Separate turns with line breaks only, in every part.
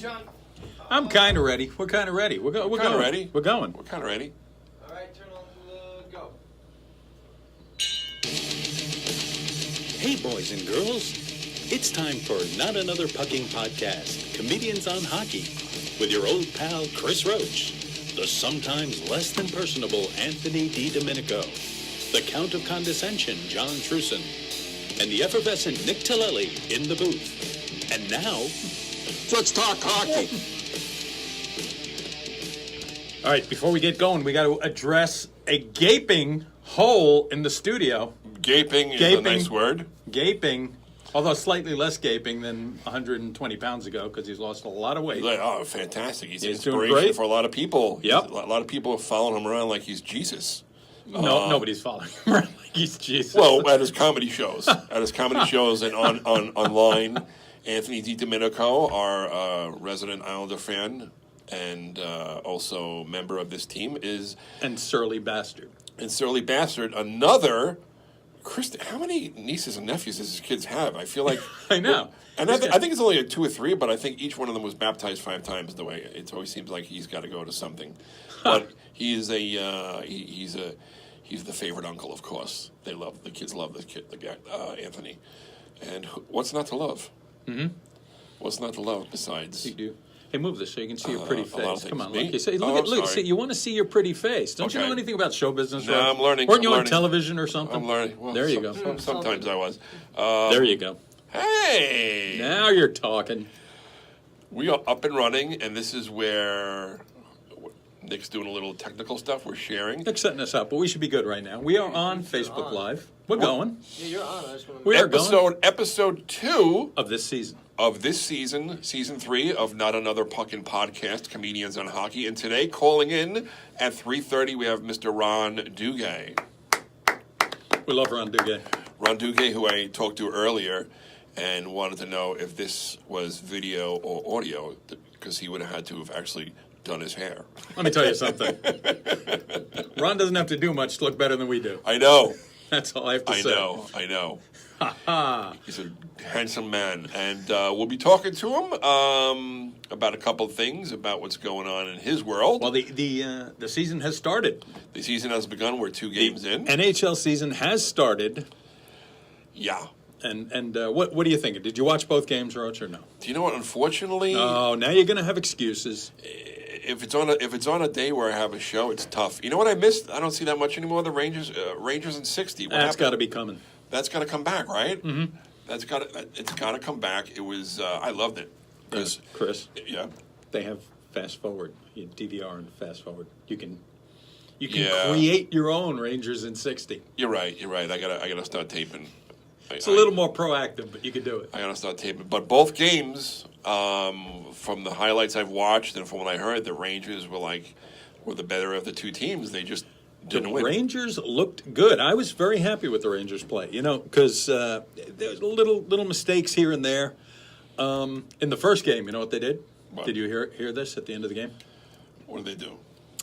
John?
I'm kind of ready. We're kind of ready. We're going.
Ready?
We're going.
We're kind of ready.
All right, turn on the go.
Hey, boys and girls. It's time for Not Another Puckn podcast, Comedians on Hockey, with your old pal Chris Roach, the sometimes less than personable Anthony DiDomenico, the Count of Condescension John Truson, and the effervescent Nick Tillelli in the booth. And now,
Let's talk hockey.
All right. Before we get going, we got to address a gaping hole in the studio.
Gaping is a nice word.
Gaping. Although slightly less gaping than 120 pounds ago because he's lost a lot of weight.
Oh, fantastic. He's
doing
inspiration
great.
for a lot of people.
Yep.
A lot of people are following him around like he's Jesus.
No, nobody's following him around like he's Jesus.
Well, at his comedy shows. And online, Anthony DiDomenico, our resident Islander fan and also member of this team, is...
And Surly Bastard.
Another... Chris, how many nieces and nephews does his kids have? I feel like...
I know.
And I think it's only 2 or 3, but I think each one of them was baptized 5 times. The way it always seems like he's got to go to something. But he is he's the favorite uncle, of course. The kids love the guy, Anthony. And what's not to love? Mm-hmm. What's not to love besides?
You do. Hey, move this so you can see your pretty face. Come on,
Me?
look. You say, look. See, you want to see your pretty face. Don't you know anything about show business?
No, I'm learning.
Weren't you on television or something?
I'm learning. Well,
there you go.
Sometimes I was.
There you go.
Hey!
Now you're talking.
We are up and running, and this is where Nick's doing a little technical stuff. We're sharing.
Nick's setting us up, but we should be good right now. We are on Facebook Live. We're going.
Yeah, you're on. I just want to...
We are going.
Episode 2
of this season.
Season 3 of Not Another Puckn podcast, Comedians on Hockey. And today, calling in at 3:30, we have Mr. Ron Duguay.
We love Ron Duguay.
Ron Duguay, who I talked to earlier, and wanted to know if this was video or audio, because he would have had to have actually done his hair.
Let me tell you something. Ron doesn't have to do much to look better than we do.
I know.
That's all I have to say.
I know. He's a handsome man, and we'll be talking to him about a couple of things about what's going on in his world.
Well, the season has started.
The season has begun. We're 2 games in.
NHL season has started.
Yeah.
And what do you think? Did you watch both games, Roach, or no?
Do you know what? Unfortunately,
oh, now you're going to have excuses.
If it's on a day where I have a show, it's tough. You know what I missed? I don't see that much anymore. The Rangers in 60.
That's got to be coming.
That's got to come back, right?
Mm-hmm.
It's got to come back. It was I loved it.
Chris.
Yeah.
They have fast forward, DVR and fast forward. You can
Yeah.
create your own Rangers in 60.
You're right. I gotta start taping.
It's a little more proactive, but you could do it.
I gotta start taping. But both games, from the highlights I've watched and from what I heard, the Rangers were the better of the two teams. They just didn't win.
The Rangers looked good. I was very happy with the Rangers play, because there's little mistakes here and there. In the first game, you know what they did?
What?
Did you hear this at the end of the game?
What did they do?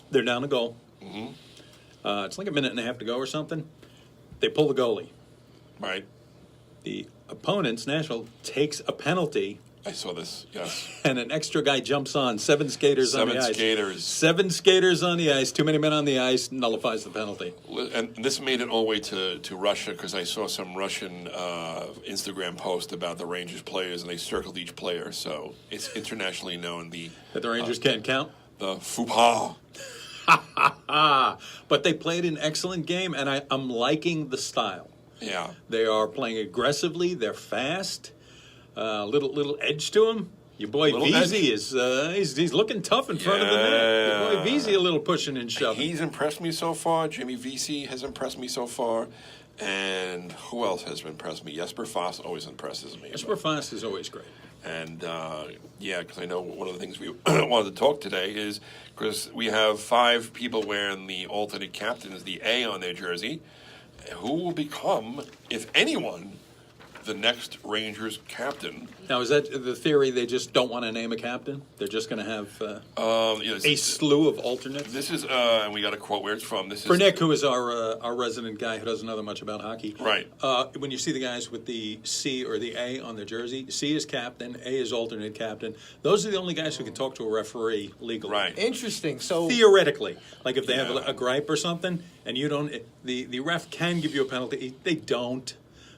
They're down a goal.
Mm-hmm.
It's like a minute and a half to go or something. They pull the goalie.
Right.
The opponent's Nashville takes a penalty.
I saw this, yes.
And an extra guy jumps on. 7 skaters on the ice. 7 skaters on the ice. Too many men on the ice nullifies the penalty.
And this made it all the way to Russia, because I saw some Russian Instagram post about the Rangers players, and they circled each player. So it's internationally known.
That the Rangers can't count?
The faux
pas. But they played an excellent game, and I'm liking the style.
Yeah.
They are playing aggressively. They're fast. Little edge to him. Your boy Vesey is he's looking tough in front of the net. Your boy Vesey a little pushing and shoving.
He's impressed me so far. Jimmy Vesey has impressed me so far. And who else has impressed me? Jesper Foss always impresses me.
Jesper Foss is always great.
And, because I know one of the things we wanted to talk today is because we have 5 people wearing the alternate captains, the A on their jersey. Who will become, if anyone, the next Rangers captain.
Now, is that the theory? They just don't want to name a captain. They're just going to have a slew of alternates.
This is, and we got a quote where it's from. This
For
is
Nick, who is our resident guy who doesn't know that much about hockey.
Right.
When you see the guys with the C or the A on their jersey, C is captain, A is alternate captain. Those are the only guys who can talk to a referee legally.
right.
Interesting. So
Theoretically, like if they have
Yeah.
a gripe or something, and you don't, the ref can give you a penalty. They don't,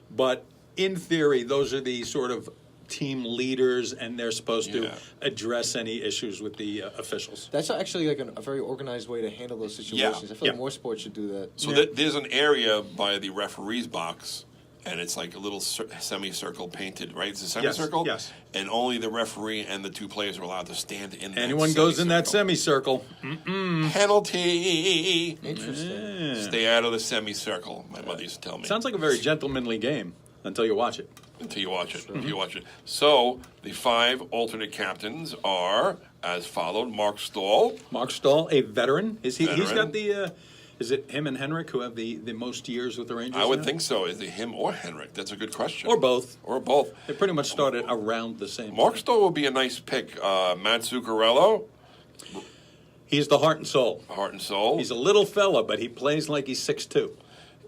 but in theory, those are the sort of team leaders, and they're supposed to
Yeah.
address any issues with the officials.
that's actually like a very organized way to handle those situations. I feel like
Yeah.
more sports should do that.
So there's an area by the referee's box, and it's like a little semicircle painted, right? It's a semicircle?
yes.
And only the referee and the two players are allowed to stand in that
Anyone goes in that
semicircle.
semicircle,
Penalty!
Interesting.
Stay out of the semicircle, my mother used to tell me.
sounds like a very gentlemanly game until you watch it.
Until you watch it. Until you watch it. So, the 5 alternate captains are as followed. Mark Stahl.
Mark Stahl, a veteran, he's
Veteran.
got the. Is it him and Henrik who have the most years with the Rangers?
I would
now?
think so. Is it him or Henrik? That's a good question.
Or both.
Or both.
They pretty much started around the same.
Mark
time.
Stahl will be a nice pick. Matt Zuccarello,
He's the heart and soul.
heart and soul.
He's a little fella, but he plays like he's 6'2".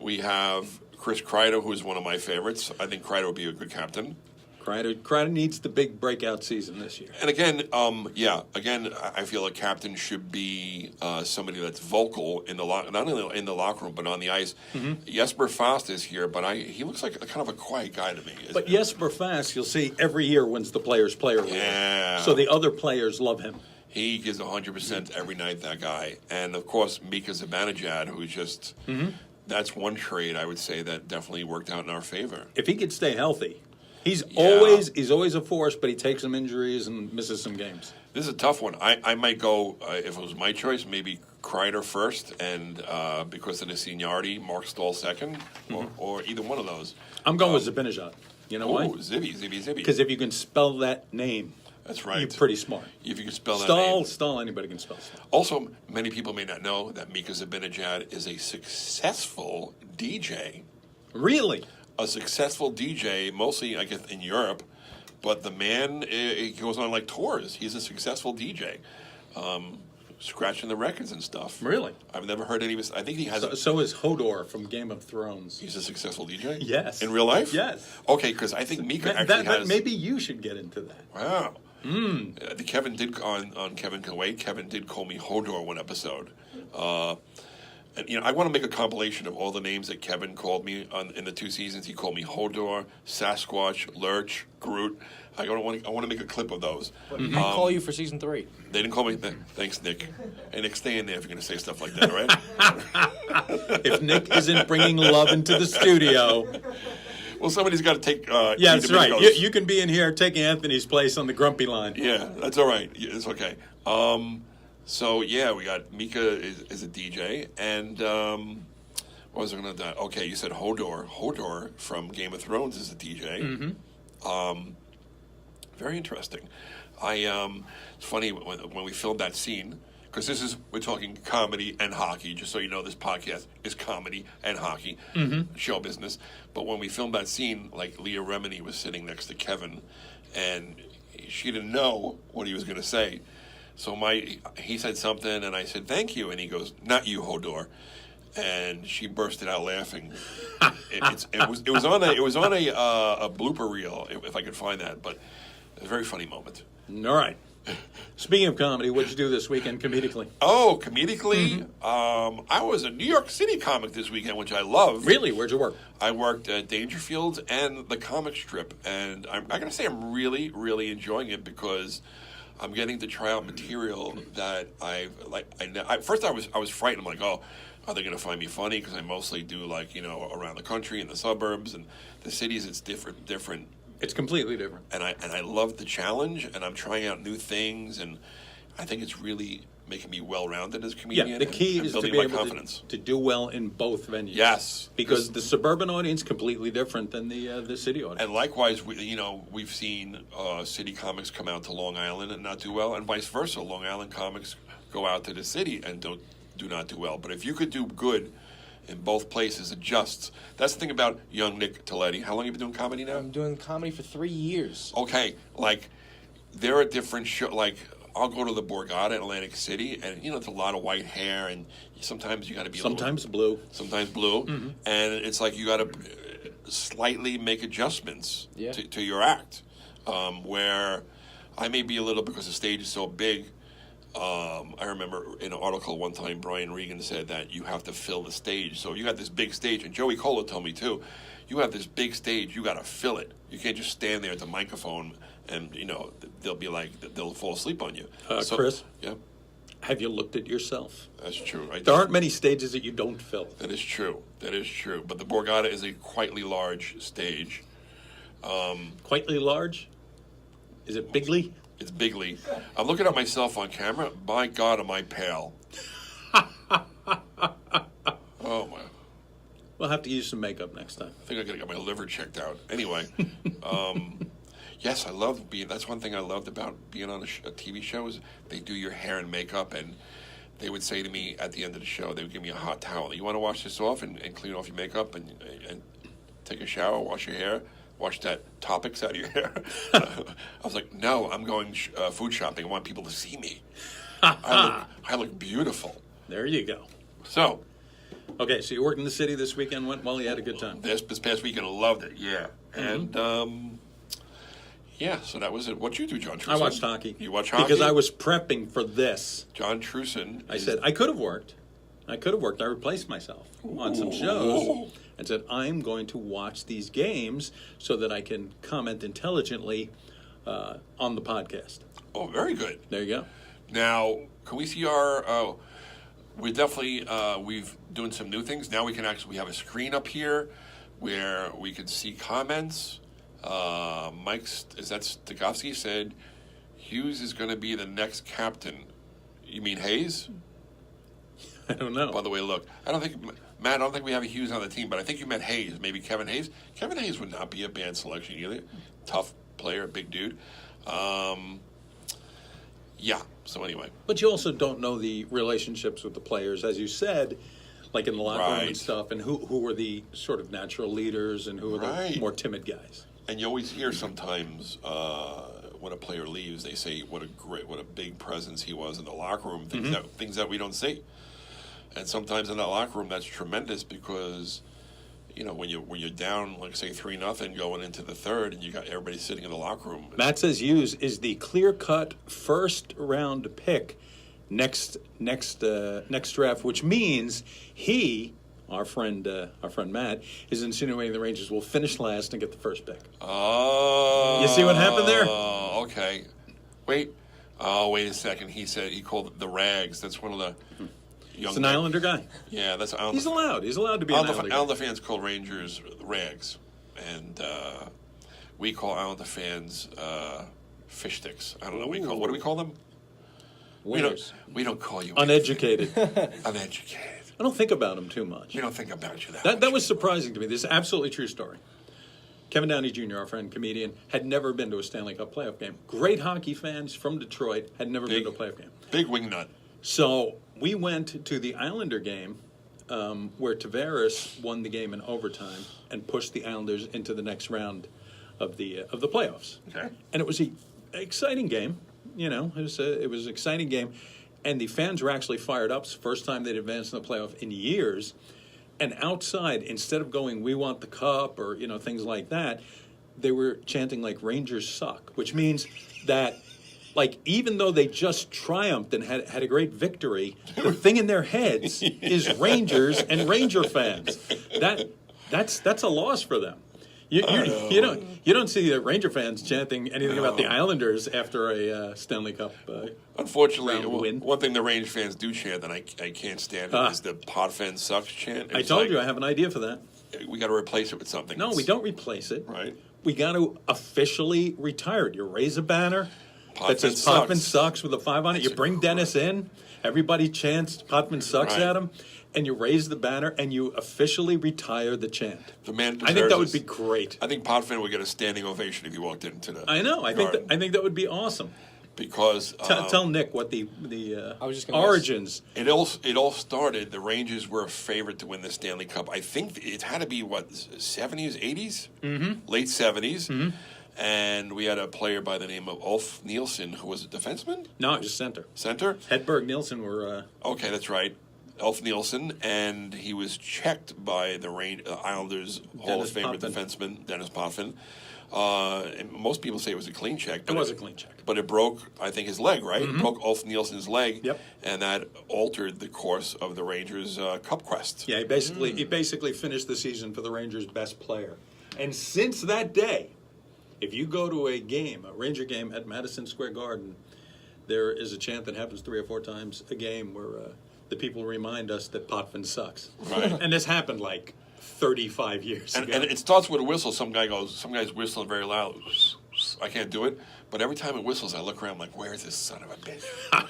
We have Chris Kreider, who's one of my favorites. I think Kreider would be a good captain.
Kreider needs the big breakout season this year.
And again, I feel a captain should be somebody that's vocal in the not only in the locker room but on the ice. Jesper Fast is here, but he looks like a kind of a quiet guy to me.
But Jesper Fast, you'll see, every year wins the Players' Player Award.
Yeah.
So the other players love him.
He gives 100% every night, that guy. And of course, Mika Zibanejad, who's just that's one trade I would say that definitely worked out in our favor.
If he could stay healthy, he's
Yeah.
always a force, but he takes some injuries and misses some games.
This is a tough one. I might go, if it was my choice, maybe Kreider first, and because of the seniority, Mark Stahl second, or either one of those.
I'm going with Zibanejad. You know why?
Zibby.
Because if you can spell that name,
That's right.
you're pretty smart.
If you can spell that name.
Stahl, anybody can spell Stahl.
Also, many people may not know that Mika Zibanejad is a successful DJ.
Really?
A successful DJ, mostly, I guess, in Europe. But the man, he goes on like tours. He's a successful DJ. Scratching the records and stuff.
Really?
I've never heard any of his. I think he has.
So is Hodor from Game of Thrones.
He's a successful DJ?
Yes.
In real life?
Yes.
Okay, because I think Mika actually has.
Maybe you should get into that.
Wow. The Kevin did on Kevin Can Wait. Kevin did call me Hodor one episode, and I want to make a compilation of all the names that Kevin called me in the 2 seasons. He called me Hodor, Sasquatch, Lurch, Groot. I want to make a clip of those.
But he didn't call you for season 3.
They didn't call me. Thanks, Nick. And Nick, stay in there if you're going to say stuff like that, all right?
If Nick isn't bringing love into the studio.
Well, somebody's got to take.
Yeah, that's right.
Domingos.
You can be in here taking Anthony's place on the grumpy line.
Yeah, that's all right. Yeah, it's okay. So yeah, we got Mika is a DJ, and what was I going to do? Okay, you said Hodor. Hodor from Game of Thrones is a DJ. Very interesting. It's funny when we filmed that scene, because we're talking comedy and hockey. Just so you know, this podcast is comedy and hockey, show business. But when we filmed that scene, like Leah Remini was sitting next to Kevin, and she didn't know what he was going to say. So he said something, and I said thank you, and he goes, "Not you, Hodor." And she bursted out laughing. It was on a blooper reel, if I could find that, but a very funny moment.
All right. Speaking of comedy, what'd you do this weekend comedically?
Oh, comedically, I was a New York City comic this weekend, which I love.
Really? Where'd you work?
I worked at Dangerfield and the comic strip, and I got to say I'm really, really enjoying it because I'm getting to try out material that first I was frightened. I'm like, oh, are they going to find me funny? Because I mostly do around the country and the suburbs and the cities. It's different.
It's completely different.
And I love the challenge, and I'm trying out new things, and I think it's really making me well-rounded as a comedian.
Yeah, the key
and
is to
building
be
my
able
confidence.
to do well in both venues.
Yes,
because the suburban audience is completely different than the city audience.
And likewise, we've seen city comics come out to Long Island and not do well, and vice versa. Long Island comics go out to the city and do not do well. But if you could do good in both places adjusts. That's the thing about young Nick Toletti. How long have you been doing comedy now?
I'm doing comedy for 3 years.
Okay, like there are different shows. Like I'll go to the Borgata in Atlantic City, and it's a lot of white hair, and sometimes you got to be
Sometimes blue.
sometimes blue, and it's like you got to slightly make adjustments
Yeah.
to your act. Where I may be a little, because the stage is so big. I remember in an article one time, Brian Regan said that you have to fill the stage. So you got this big stage, and Joey Cola told me too, you have this big stage, you got to fill it. You can't just stand there at the microphone and, they'll be like, they'll fall asleep on you.
Chris?
Yeah,
Have you looked at yourself?
that's true.
There aren't many stages that you don't fill.
That is true. That is true. But the Borgata is a quietly large stage.
Quietly large? Is it bigly?
It's bigly. I'm looking at myself on camera. My God, am I pale? Oh, my.
We'll have to use some makeup next time.
I think I gotta get my liver checked out. Anyway, yes, I love being. That's one thing I loved about being on a TV show is they do your hair and makeup, and they would say to me at the end of the show, they would give me a hot towel. You want to wash this off and clean off your makeup and take a shower, wash your hair, wash that topics out of your hair. I was like, no, I'm going food shopping. I want people to see me. I look beautiful.
There you go.
So.
Okay, so you worked in the city this weekend. Well, you had a good time.
This past weekend, I loved it. Yeah, and yeah. So that was it. What'd you do, John Truson?
I watched hockey.
You watch hockey
because I was prepping for this.
John Truson.
I said I could have worked. I replaced myself on some shows and said I'm going to watch these games so that I can comment intelligently on the podcast.
Oh, very good.
There you go.
Now, can we see our? We definitely we've doing some new things. Now we have a screen up here where we can see comments. Stakowski said Hughes is going to be the next captain. You mean Hayes?
I don't know.
By the way, look, I don't think we have a Hughes on the team, but I think you meant Hayes, maybe Kevin Hayes. Kevin Hayes would not be a bad selection either. Tough player, big dude. Yeah. So anyway,
but you also don't know the relationships with the players, as you said, like in the locker room and stuff, and who were the sort of natural leaders and who are the more timid guys.
And you always hear sometimes when a player leaves, they say what a big presence he was in the locker room. Things that we don't see. And sometimes in that locker room, that's tremendous because, when you're down, like say 3-0 going into the third, and you got everybody sitting in the locker room.
Matt says Hughes is the clear-cut first-round pick next draft, which means our friend Matt, is insinuating the Rangers will finish last and get the first pick.
Oh,
you see what happened there?
Oh, okay. Wait a second. He said he called it the Rags. That's one of the.
He's an Islander guy.
Yeah, that's Islander.
He's allowed. He's allowed to be an Islander guy.
Islander fans call Rangers Rags, and we call Islander fans fish sticks. I don't know. What do we call them?
Winners.
We don't call you
uneducated.
Uneducated.
I don't think about them too much.
We don't think about you that much.
That was surprising to me. This is an absolutely true story. Kevin Downey Jr., our friend, comedian, had never been to a Stanley Cup playoff game. Great hockey fans from Detroit, had never been to a playoff game.
Big wingnut.
So we went to the Islander game where Tavares won the game in overtime and pushed the Islanders into the next round of the playoffs.
Okay.
And it was an exciting game. It was an exciting game. And the fans were actually fired up. It's the first time they'd advanced in the playoff in years. And outside, instead of going, "We want the cup," or things like that, they were chanting like "Rangers suck," which means that, like, even though they just triumphed and had a great victory, the thing in their heads is Rangers and Ranger fans. That's a loss for them. You don't see the Ranger fans chanting anything about the Islanders after a Stanley Cup.
Unfortunately,
win.
One thing the Range fans do chant, and I can't stand it, is the "Podfan sucks" chant.
I told you I have an idea for that.
We got to replace it with something.
No, we don't replace it.
Right.
We got to officially retire it. You raise a banner that says
Potvin
"Potvin sucks" with a 5 on it. You bring Dennis in. Everybody chants "Potvin sucks" at him. And you raise the banner and you officially retire the chant.
The man
I think that would be great.
I think Potvin would get a standing ovation if he walked into the.
I know. I think that would be awesome.
because
Tell Nick what the
I was just gonna
origins.
it all started. The Rangers were a favorite to win the Stanley Cup. I think it had to be 70s, 80s, late 70s, and we had a player by the name of Ulf Nielsen who was a defenseman.
No, just center.
Center.
Hedberg, Nielsen were.
Okay, that's right. Ulf Nielsen, and he was checked by the Islanders Hall of Famer defenseman Dennis Potvin. And most people say it was a clean check.
It was a clean check.
But it broke, I think, his leg, right? It broke Ulf Nielsen's leg,
Yep.
and that altered the course of the Rangers' Cup quest.
Yeah, he basically finished the season for the Rangers' best player. And since that day, if you go to a Ranger game at Madison Square Garden, there is a chant that happens 3 or 4 times a game where the people remind us that Potvin sucks.
Right.
And this happened like 35 years ago.
And it starts with a whistle. Some guy's whistling very loud. I can't do it. But every time it whistles, I look around, I'm like, where is this son of a bitch?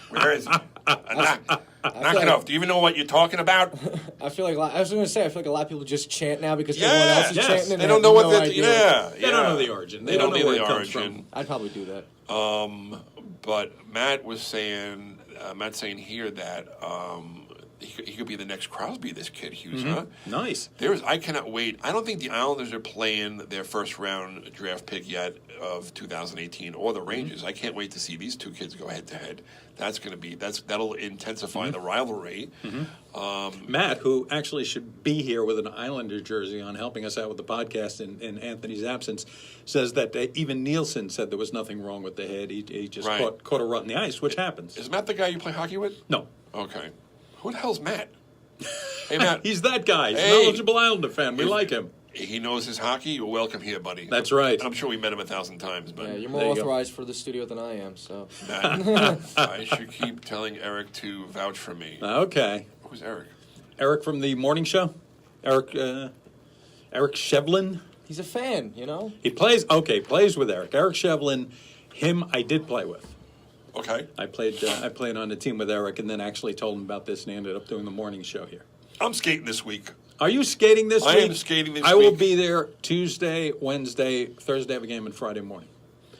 Where is he? Knock it off. Do you even know what you're talking about?
I feel like I was going to say I feel like a lot of people just chant now because everyone else is chanting. And
They don't know what
no
they're.
idea.
Yeah,
They don't know the origin. They don't know where it comes from.
I'd probably do that.
But Matt was saying, here that he could be the next Crosby. This kid, Hughes, huh?
Nice.
I cannot wait. I don't think the Islanders are playing their first round draft pick yet of 2018, or the Rangers. I can't wait to see these two kids go head to head. That'll intensify the rivalry.
Matt, who actually should be here with an Islander jersey on, helping us out with the podcast in Anthony's absence, says that even Nielsen said there was nothing wrong with the head. He just caught a rut in the ice, which happens.
Is Matt the guy you play hockey with?
No.
Okay. Who the hell's Matt? Hey, Matt.
He's that guy. He's
Hey.
a knowledgeable Islander fan. We like him.
He knows his hockey. You're welcome here, buddy.
That's right.
I'm sure we met him 1,000 times, but
Yeah, you're more
There you go.
authorized for the studio than I am. So
Matt, I should keep telling Eric to vouch for me.
Okay.
Who's Eric?
Eric from the morning show? Eric Shevlin?
he's a fan, you know.
He plays with Eric. Eric Shevlin, him I did play with.
Okay.
I played on the team with Eric and then actually told him about this and he ended up doing the morning show here.
I'm skating this week.
Are you skating this week?
I am skating this week.
I will be there Tuesday, Wednesday, Thursday I have a game, and Friday morning.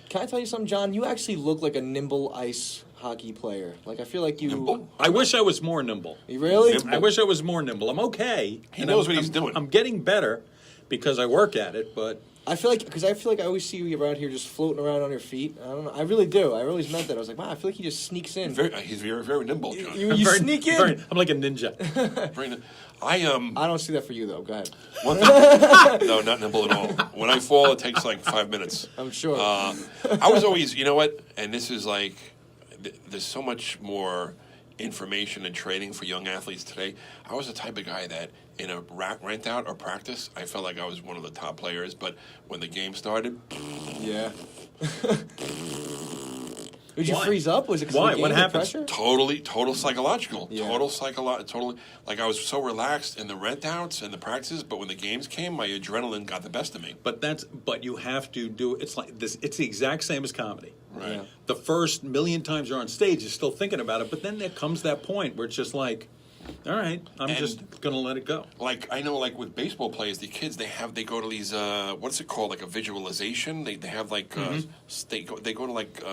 Can I tell you something, John? You actually look like a nimble ice hockey player. Like I feel like you.
Nimble?
I wish I was more nimble.
You really?
Nimble?
I wish I was more nimble. I'm okay.
He knows what he's doing.
I'm getting better because I work at it, but
I feel like I always see you around here just floating around on your feet. I don't know. I really do. I really meant that. I was like, wow. I feel like he just sneaks in.
He's very, very nimble, John.
You
very-
sneak in.
I'm like a ninja.
Very
I don't see that for you though. Go ahead.
One thing, no, not nimble at all. When I fall, it takes like 5 minutes.
I'm sure.
I was always, you know what? And this is like, there's so much more information and training for young athletes today. I was the type of guy that in a rent out or practice, I felt like I was one of the top players. But when the game started,
yeah. Did you
Why?
freeze up? Was it 'cause
Why?
of the
What
game, the
happened?
pressure?
total psychological,
Yeah.
totally. Like I was so relaxed in the rent outs and the practices, but when the games came, my adrenaline got the best of me.
But you have to do it's like this. It's the exact same as comedy.
Right.
Yeah.
The first million times you're on stage, you're still thinking about it, but then there comes that point where it's just like, all right, I'm
And-
just gonna let it go.
Like I know, like with baseball players, the kids they go to these what's it called, like a visualization. They have like they go to like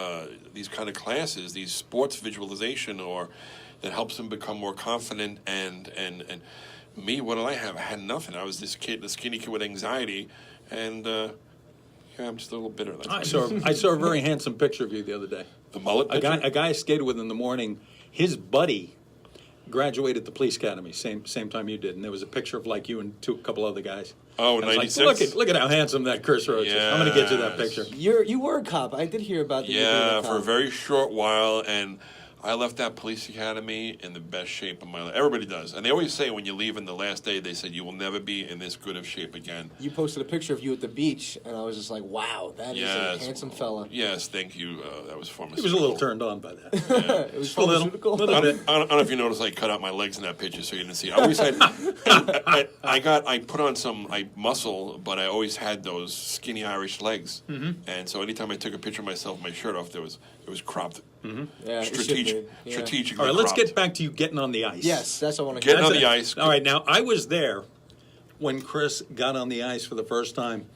these kind of classes, these sports visualization, or that helps them become more confident. And me, what did I have? I had nothing. I was this skinny kid with anxiety, and yeah, I'm just a little bitter. That's
I saw a very handsome picture of you the other day.
the mullet.
A
picture?
guy I skated with in the morning. His buddy graduated the police academy same time you did, and there was a picture of like you and a couple other guys.
Oh,
And I was
96?
like, look at how handsome that Chris Roach is. I'm gonna get you that
Yes.
picture.
You were a cop. I did hear about that.
Yeah, for a very short while, and I left that police academy in the best shape of my life. Everybody does. And they always say when you leave in the last day, they said you will never be in this good of shape again.
You posted a picture of you at the beach, and I was just like, wow, that is
Yes.
a handsome fella.
Yes, thank you. That was
He
pharmaceutical.
was a little turned on by that.
It was
A little,
pharmaceutical.
little
I
bit.
don't know if you noticed I cut out my legs in that picture so you didn't see. I always had, I put on some muscle, but I always had those skinny Irish legs. Mm-hmm. And so anytime I took a picture of myself with my shirt off, it was cropped.
Yeah, it should be. Yeah.
Strategically
All right, let's
cropped.
get back to you getting on the ice.
Yes, that's what I want to
Getting
hear.
on the ice.
All right, now I was there when Chris got on the ice for the first time,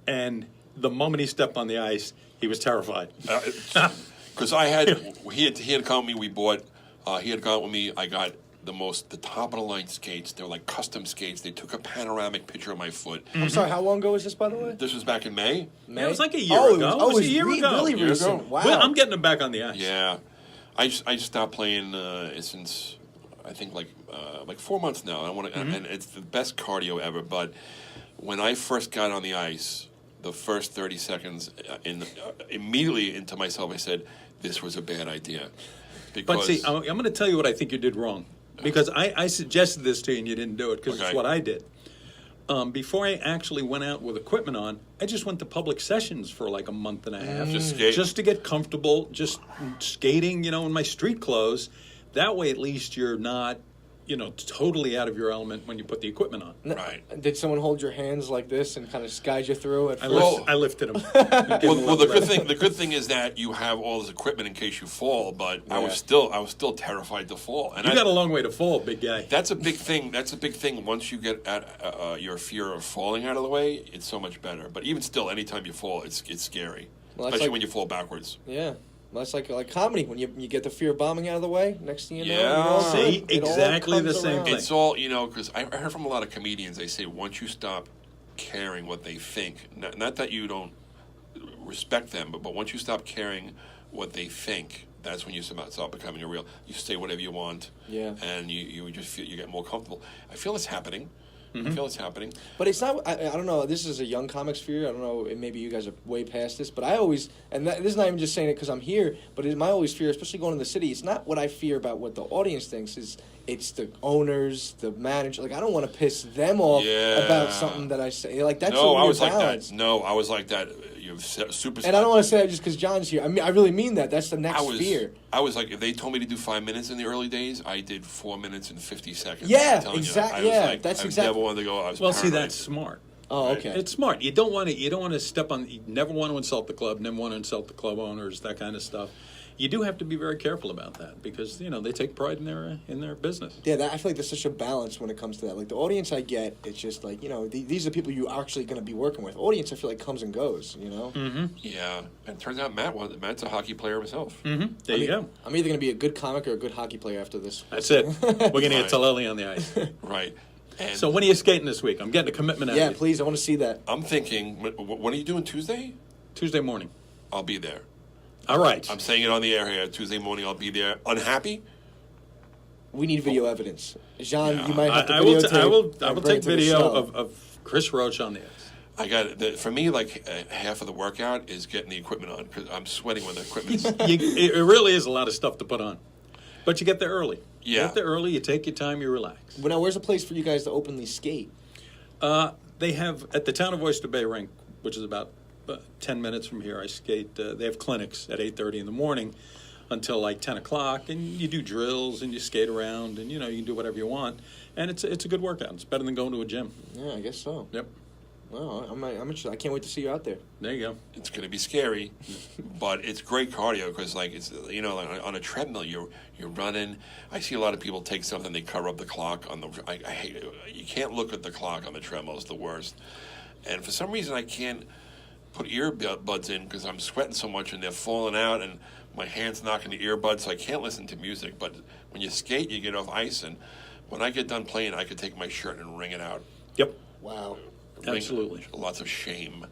and the moment he stepped on the ice, he was terrified.
Because he had come with me. We bought. He had gone with me. I got the top of the line skates. They're like custom skates. They took a panoramic picture of my foot.
I'm sorry, how long ago was this, by the way?
This was back in May.
May?
Yeah, it was like a year ago. It was a year ago.
Really
Year
recent.
ago.
Wow.
Well, I'm getting them back on the ice.
Yeah, I stopped playing since I think like 4 months now. I want to, and it's the best cardio ever. But when I first got on the ice, the first 30 seconds, immediately into myself, I said, "This was a bad idea." Because
But see, I'm going to tell you what I think you did wrong. Because I suggested this to you and you didn't do it because it's what I did. Before I actually went out with equipment on, I just went to public sessions for like a month and a half. Just to get comfortable, just skating, in my street clothes. That way at least you're not, totally out of your element when you put the equipment on.
Right.
Did someone hold your hands like this and kind of guide you through it?
I lifted them.
Well, the good thing is that you have all this equipment in case you fall. But I was still terrified to fall. And
You got a long way to fall, big guy.
That's a big thing. That's a big thing. Once you get your fear of falling out of the way, it's so much better. But even still, anytime you fall, it's scary,
Well,
especially when you fall backwards.
Yeah. Well, that's like comedy. When you get the fear of bombing out of the way, next thing you know,
Yeah.
you're all
See,
good. It all
exactly the
comes
same
around.
thing.
It's all because I heard from a lot of comedians. They say once you stop caring what they think, not that you don't respect them, but once you stop caring what they think, that's when you start becoming a real. You say whatever you want, and you just feel you get more comfortable. I feel it's happening. I feel it's happening.
But it's not. I don't know. This is a young comics fear. I don't know. Maybe you guys are way past this. But I always, this is not even just saying it because I'm here. But it's my always fear, especially going to the city. It's not what I fear about what the audience thinks. It's the owners, the manager. Like I don't want to piss them off about something that I say. Like that's
no,
a weird
I was
balance.
like that. No, I was like that. You've super.
And I don't want to say that just because John's here. I mean, I really mean that. That's the next fear.
I was like, if they told me to do 5 minutes in the early days, I did 4 minutes and 50 seconds.
Yeah,
I'm telling
exactly.
you. I was
yeah,
like,
that's
I
exactly.
never wanted to go. I was
Well, see,
paranoid.
that's smart.
Oh, okay.
It's smart. You don't want to step on. You never want to insult the club. Never want to insult the club owners. That kind of stuff. You do have to be very careful about that because they take pride in their business.
Yeah, I feel like there's such a balance when it comes to that. Like the audience I get, it's just like these are the people you're actually going to be working with. Audience, I feel like comes and goes.
Yeah, and it turns out Matt's a hockey player himself.
There you go.
I'm either going to be a good comic or a good hockey player after this.
That's it. We're going to get Taleli on the ice.
Right. And
So when are you skating this week? I'm getting a commitment out
Yeah,
of you.
please, I want to see that.
I'm thinking, what are you doing Tuesday?
Tuesday morning.
I'll be there.
All right.
I'm saying it on the air here. Tuesday morning, I'll be there. Unhappy?
We need video evidence. Jean,
Yeah.
you might have to
I will
videotape.
I will
and bring
take
it to the
video
show.
of Chris Roach on the ice.
I got it. For me, like half of the workout is getting the equipment on because I'm sweating when the equipment's.
It really is a lot of stuff to put on. But you get there early. You
Yeah.
get there early, you take your time, you relax.
Well, now, where's a place for you guys to openly skate?
They have, at the Town of Oyster Bay rink, which is about 10 minutes from here, I skate. They have clinics at 8:30 in the morning until like 10 o'clock, and you do drills and you skate around, and you can do whatever you want. And it's a good workout. It's better than going to a gym.
Yeah, I guess so.
Yep.
Well, I'm interested. I can't wait to see you out there.
There you go.
It's going to be scary, but it's great cardio because, like, it's like on a treadmill, you're running. I see a lot of people take something, they cover up the clock on the. I hate it. You can't look at the clock on the treadmill; it's the worst. And for some reason, I can't put earbuds in because I'm sweating so much and they're falling out, and my hands knocking the earbuds, so I can't listen to music. But when you skate, you get off ice, and when I get done playing, I could take my shirt and wring it out.
Yep.
Wow.
Absolutely.
Lots of shame.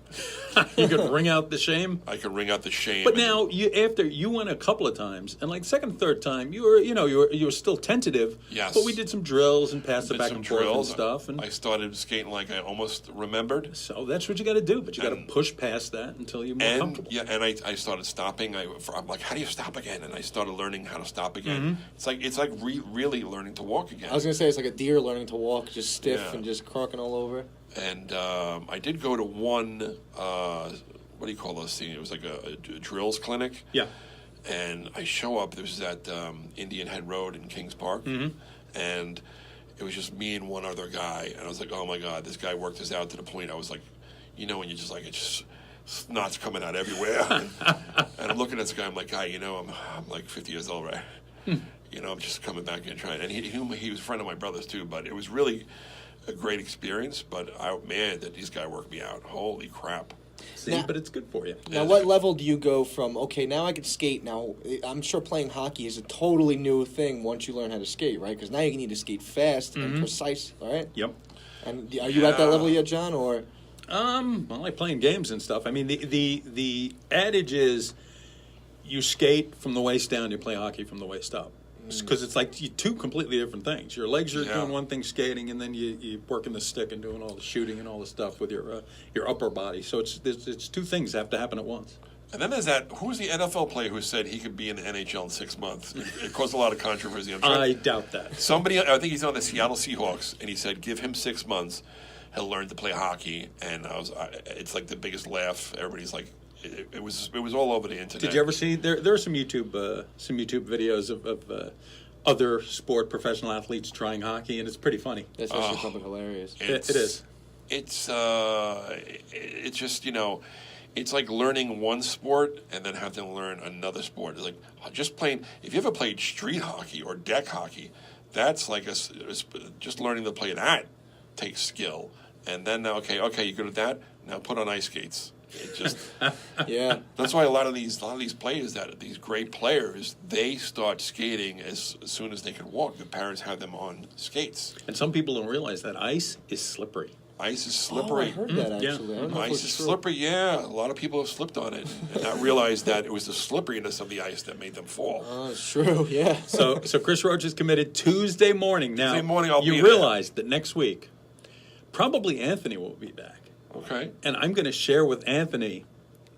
You could wring out the shame.
I could wring out the shame.
But now, after you went a couple of times, and like second, third time, you were still tentative.
Yes.
But we did some drills and passed it
did
back
some
and forth
drills.
and stuff. And
I started skating like I almost remembered.
so that's what you got to do. But you got to push past that until you're more
And
comfortable.
yeah, and I started stopping. I'm like, how do you stop again? And I started learning how to stop again. It's like really learning to walk again.
I was gonna say it's like a deer learning to walk, just stiff
Yeah.
and just croaking all over.
And I did go to one. What do you call those things? It was like a drills clinic.
Yeah.
And I show up. This was at Indian Head Road in Kings Park, and it was just me and one other guy. And I was like, oh my god, this guy worked us out to the point. I was like, when you just like it's just snot's coming out everywhere. And I'm looking at this guy. I'm like, guy, I'm like 50 years old, right? I'm just coming back and trying. And he was a friend of my brother's too. But it was really a great experience. But did this guy work me out? Holy crap!
See,
Now-
but it's good for you.
Now, what level do you go from? Okay, now I can skate. Now, I'm sure playing hockey is a totally new thing once you learn how to skate, right? Because now you need to skate fast and precise, all right?
Yep.
And are you at that
Yeah.
level yet, John? Or
I like playing games and stuff. I mean, the adage is, you skate from the waist down, you play hockey from the waist up. Because it's like two completely different things. Your legs are
Yeah.
doing one thing, skating, and then you working the stick and doing all the shooting and all the stuff with your upper body. So it's two things that have to happen at once.
And then there's that. Who was the NFL player who said he could be in the NHL in 6 months? It caused a lot of controversy.
I doubt that.
Somebody, I think he's on the Seattle Seahawks, and he said, "Give him 6 months, he'll learn to play hockey." And it's like the biggest laugh. Everybody's like, it was all over the internet.
Did you ever see there are some YouTube videos of other sport professional athletes trying hockey, and it's pretty funny.
that's actually something hilarious.
It is.
It's just it's like learning one sport and then having to learn another sport. It's like just playing. If you ever played street hockey or deck hockey, that's like just learning to play that takes skill. And then okay, you're good at that. Now put on ice skates. It just
Yeah.
that's why a lot of these players these great players, they start skating as soon as they can walk. The parents have them on skates.
And some people don't realize that ice is slippery.
Ice is
Oh, I
slippery.
heard that
Yeah.
actually. I don't know if
Ice
it's
is
true.
slippery, yeah. A lot of people have slipped on it and not realized that it was the slipperiness of the ice that made them fall.
Oh, it's true. Yeah.
So Chris Roach is committed Tuesday morning. Now,
Tuesday morning, I'll be
you
there.
realize that next week, probably Anthony will be back.
Okay,
And I'm going to share with Anthony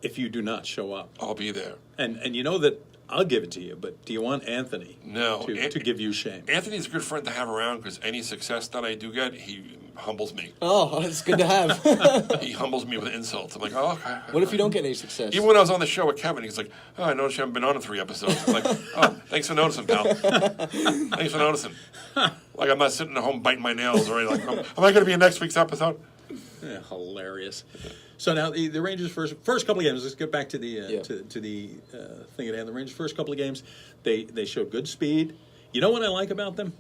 if you do not show up.
I'll be there.
And you know that I'll give it to you, but do you want Anthony
No.
to give you shame?
Anthony's a good friend to have around because any success that I do get, he humbles me.
Oh, it's good to have.
He humbles me with insults. I'm like, oh, okay.
What if you don't get any success?
Even when I was on the show with Kevin, he's like, "Oh, I noticed you haven't been on in 3 episodes." I'm like, "Oh, thanks for noticing, pal. Thanks for noticing." Like I'm not sitting at home biting my nails or anything. Like, am I going to be in next week's episode?
Yeah, hilarious. So now the Rangers first couple of games. Let's get back to the
Yeah.
to the thing at hand. The Rangers first couple of games, they showed good speed. You know what I like about them?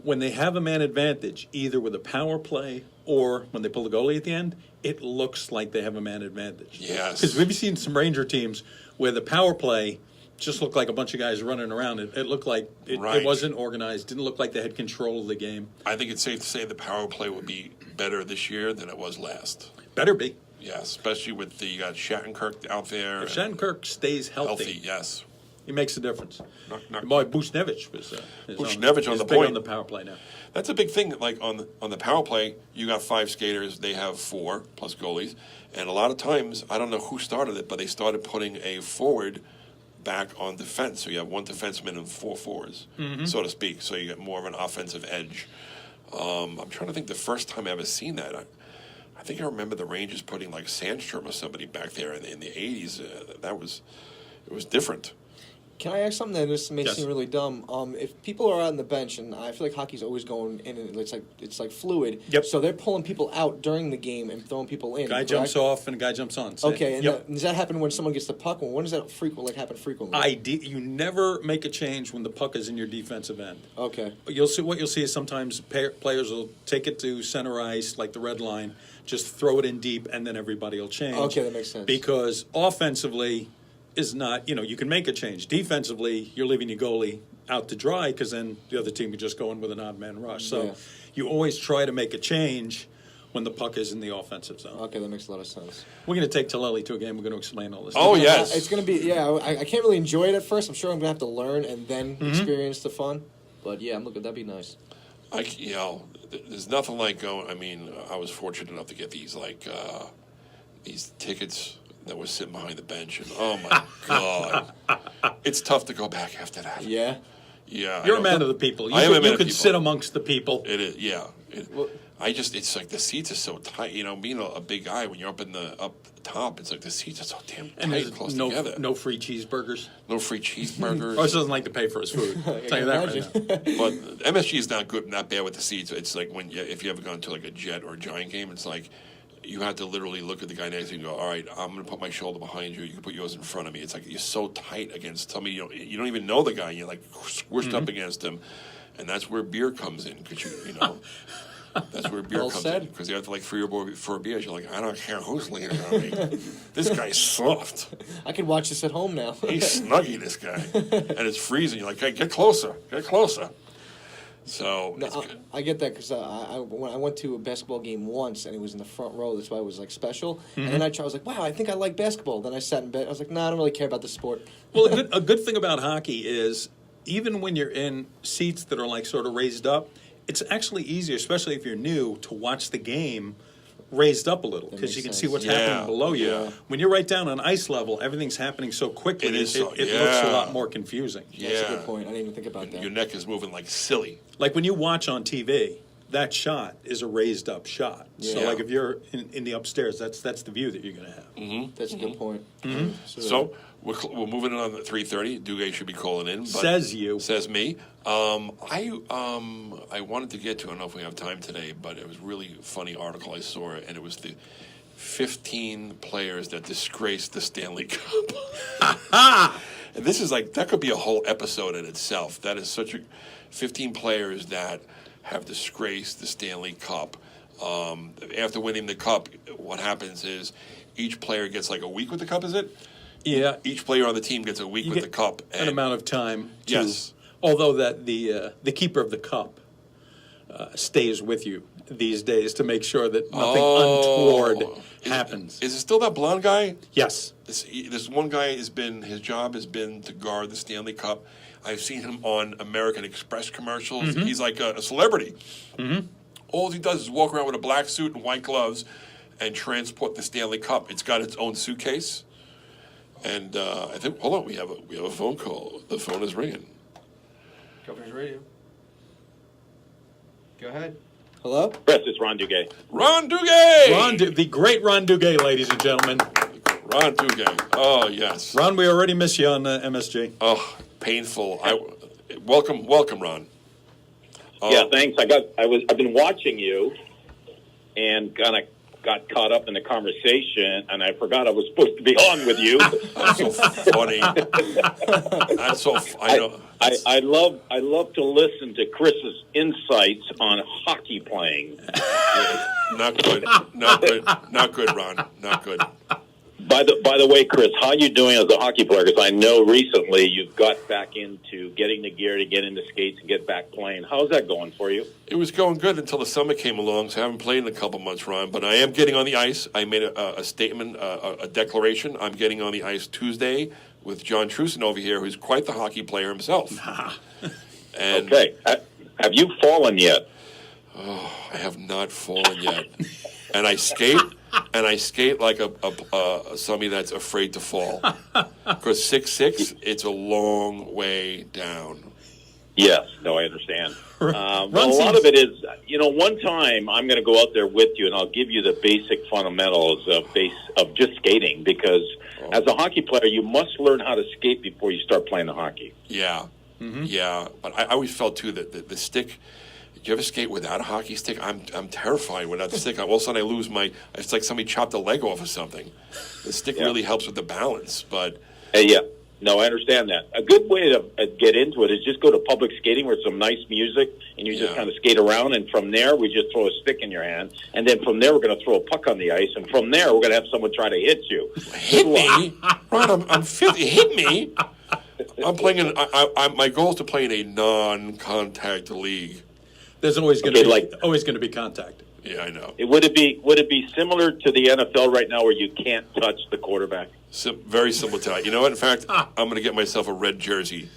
When they have a man advantage, either with a power play or when they pull the goalie at the end, it looks like they have a man advantage.
Yes.
Because we've seen some Ranger teams where the power play just looked like a bunch of guys running around. It looked like it
Right.
wasn't organized. Didn't look like they had control of the game.
I think it's safe to say the power play will be better this year than it was last.
Better be.
Yeah, especially with you got Shattenkirk out there.
If Shattenkirk stays
healthy, yes.
he makes a difference.
Knock.
Your boy Bushnevich is
Bushnevich on
is
the
big
point.
on the power play now.
That's a big thing. Like on the power play, you got 5 skaters. They have 4 plus goalies, and a lot of times I don't know who started it, but they started putting a forward back on defense. So you have 1 defenseman and 4 forwards, so to speak. So you get more of an offensive edge. I'm trying to think the first time I ever seen that. I think I remember the Rangers putting like Sandstrom or somebody back there in the 80s. It was different.
Can I ask something that this may
Yes.
seem really dumb? If people are on the bench, and I feel like hockey's always going in, and it's like fluid.
Yep.
So they're pulling people out during the game and throwing people in.
Guy
correct?
jumps off and a guy jumps on. Same.
Okay, and
Yep.
does that happen when someone gets the puck? When does that happen frequently?
You never make a change when the puck is in your defensive end.
Okay.
You'll see is sometimes players will take it to center ice, like the red line, just throw it in deep, and then everybody will change.
Okay, that makes sense.
Because offensively is not, you can make a change. Defensively, you're leaving your goalie out to dry because then the other team could just go in with an odd man rush. So
Yeah.
you always try to make a change when the puck is in the offensive zone.
Okay, that makes a lot of sense.
We're going to take Taleli to a game. We're going to explain all this.
Oh, yes.
It's going to be, I can't really enjoy it at first. I'm sure I'm going to have to learn and then experience the fun. But yeah, that'd be nice.
There's nothing like going. I mean, I was fortunate enough to get these these tickets that was sitting behind the bench, and oh my god, it's tough to go back after that.
Yeah.
Yeah,
You're a man of the people.
I am a man
You
of
could
people.
sit amongst the people.
It is, yeah.
Well-
It's like the seats are so tight. Being a big guy, when you're up top, it's like the seats are so damn
And
tight,
there's
close
no
together.
no free cheeseburgers.
No free cheeseburgers.
Royce doesn't like to pay for his food. I'll tell you that right now.
But MSG is not bad with the seats. It's like if you ever gone to like a Jet or a Giant game, it's like you have to literally look at the guy next to you and go, all right, I'm going to put my shoulder behind you. You can put yours in front of me. It's like you're so tight against somebody. You don't even know the guy. You're like squished up against him. And that's where beer comes in because you know. That's where beer
Well
comes
said.
in. Because you have to like 3 or 4 beers. You're like, I don't care who's leaning on me. This guy's soft.
I could watch this at home now.
He's snuggy, this guy. And it's freezing. You're like, hey, get closer. Get closer. So,
No,
it's good.
I get that because when I went to a basketball game once and it was in the front row, that's why it was like special. And then I was like, wow, I think I like basketball. Then I sat in bed. I was like, nah, I don't really care about the sport.
Well, a good thing about hockey is even when you're in seats that are like sort of raised up, it's actually easier, especially if you're new, to watch the game raised up a little because
makes
you can
sense.
see what's
Yeah,
happening below you.
yeah.
When you're right down on ice level, everything's happening so quickly.
It is
it
so-
looks a
yeah.
lot more confusing.
That's a
Yeah.
good point. I didn't even think about that.
Your neck is moving like silly.
Like when you watch on TV, that shot is a raised up shot. So
Yeah.
like if you're in the upstairs, that's the view that you're going to have.
That's a good point.
So we're moving in on at 3:30. Duguay should be calling in. But
Says you.
Says me. I wanted to get to. I don't know if we have time today, but it was a really funny article I saw, and it was the 15 players that disgraced the Stanley Cup. And this is like that could be a whole episode in itself. That is such a 15 players that have disgraced the Stanley Cup. After winning the cup, what happens is each player gets like a week with the cup. Is it?
Yeah.
Each player on the team gets a week
You
with
get
the cup.
an amount of time. To,
Yes.
Although that the keeper of the cup stays with you these days to make sure that nothing untoward happens.
Is it still that blonde guy?
Yes.
This one guy his job has been to guard the Stanley Cup. I've seen him on American Express commercials.
Mm-hmm.
He's like a celebrity. Mm-hmm. All he does is walk around with a black suit and white gloves and transport the Stanley Cup. It's got its own suitcase. And I think, hold on, we have a phone call. The phone is ringing.
Governor's Radio. Go ahead. Hello?
Chris, it's Ron Duguay.
Ron Duguay!
The great Ron Duguay, ladies and gentlemen.
Ron Duguay. Oh, yes.
Ron, we already miss you on MSG.
Oh, painful. Welcome, Ron.
Yeah, thanks. I've been watching you, and kind of got caught up in the conversation, and I forgot I was supposed to be on with you.
That's so funny. That's so. I know.
I love to listen to Chris's insights on hockey playing.
Not good, Ron. Not good.
By the way, Chris, how you doing as a hockey player? Because I know recently you've got back into getting the gear to get into skates and get back playing. How's that going for you?
It was going good until the summer came along, so I haven't played in a couple months, Ron. But I am getting on the ice. I made a statement, a declaration. I'm getting on the ice Tuesday with John Truson over here, who's quite the hockey player himself. And
Okay. Have you fallen yet?
I have not fallen yet. And I skate like a somebody that's afraid to fall. Because 6'6", it's a long way down.
Yes. No, I understand. Well, a
seems-
lot of it is, one time I'm going to go out there with you and I'll give you the basic fundamentals of just skating because as a hockey player, you must learn how to skate before you start playing the hockey.
Yeah. Yeah. But I always felt, too, that the stick... Do you ever skate without a hockey stick? I'm terrified without the stick. All of a sudden I lose it's like somebody chopped a leg off or something. The stick really helps with the balance, but...
Yeah. No, I understand that. A good way to get into it is just go to public skating where some nice music and you just kind of skate around, and from there we just throw a stick in your hand, and then from there we're going to throw a puck on the ice, and from there we're going to have someone try to hit you.
Hit me? Ron, I'm 50. Hit me? I'm playing my goal is to play in a non-contact league.
There's always going to be contact.
Yeah, I know.
Would it be similar to the NFL right now where you can't touch the quarterback?
Very similar to that. You know what? In fact, I'm going to get myself a red jersey,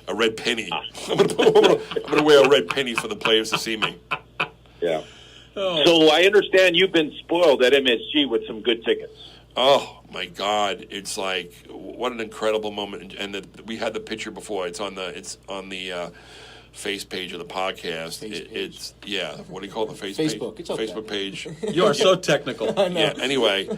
a red penny. I'm going to wear a red penny for the players to see me.
Yeah. Oh. So I understand you've been spoiled at MSG with some good tickets.
Oh my God! It's like what an incredible moment, and we had the picture before. It's on the face page of the podcast. It's what do you call it? The
Facebook.
page?
It's okay.
Facebook page.
You are so technical.
Yeah. Anyway,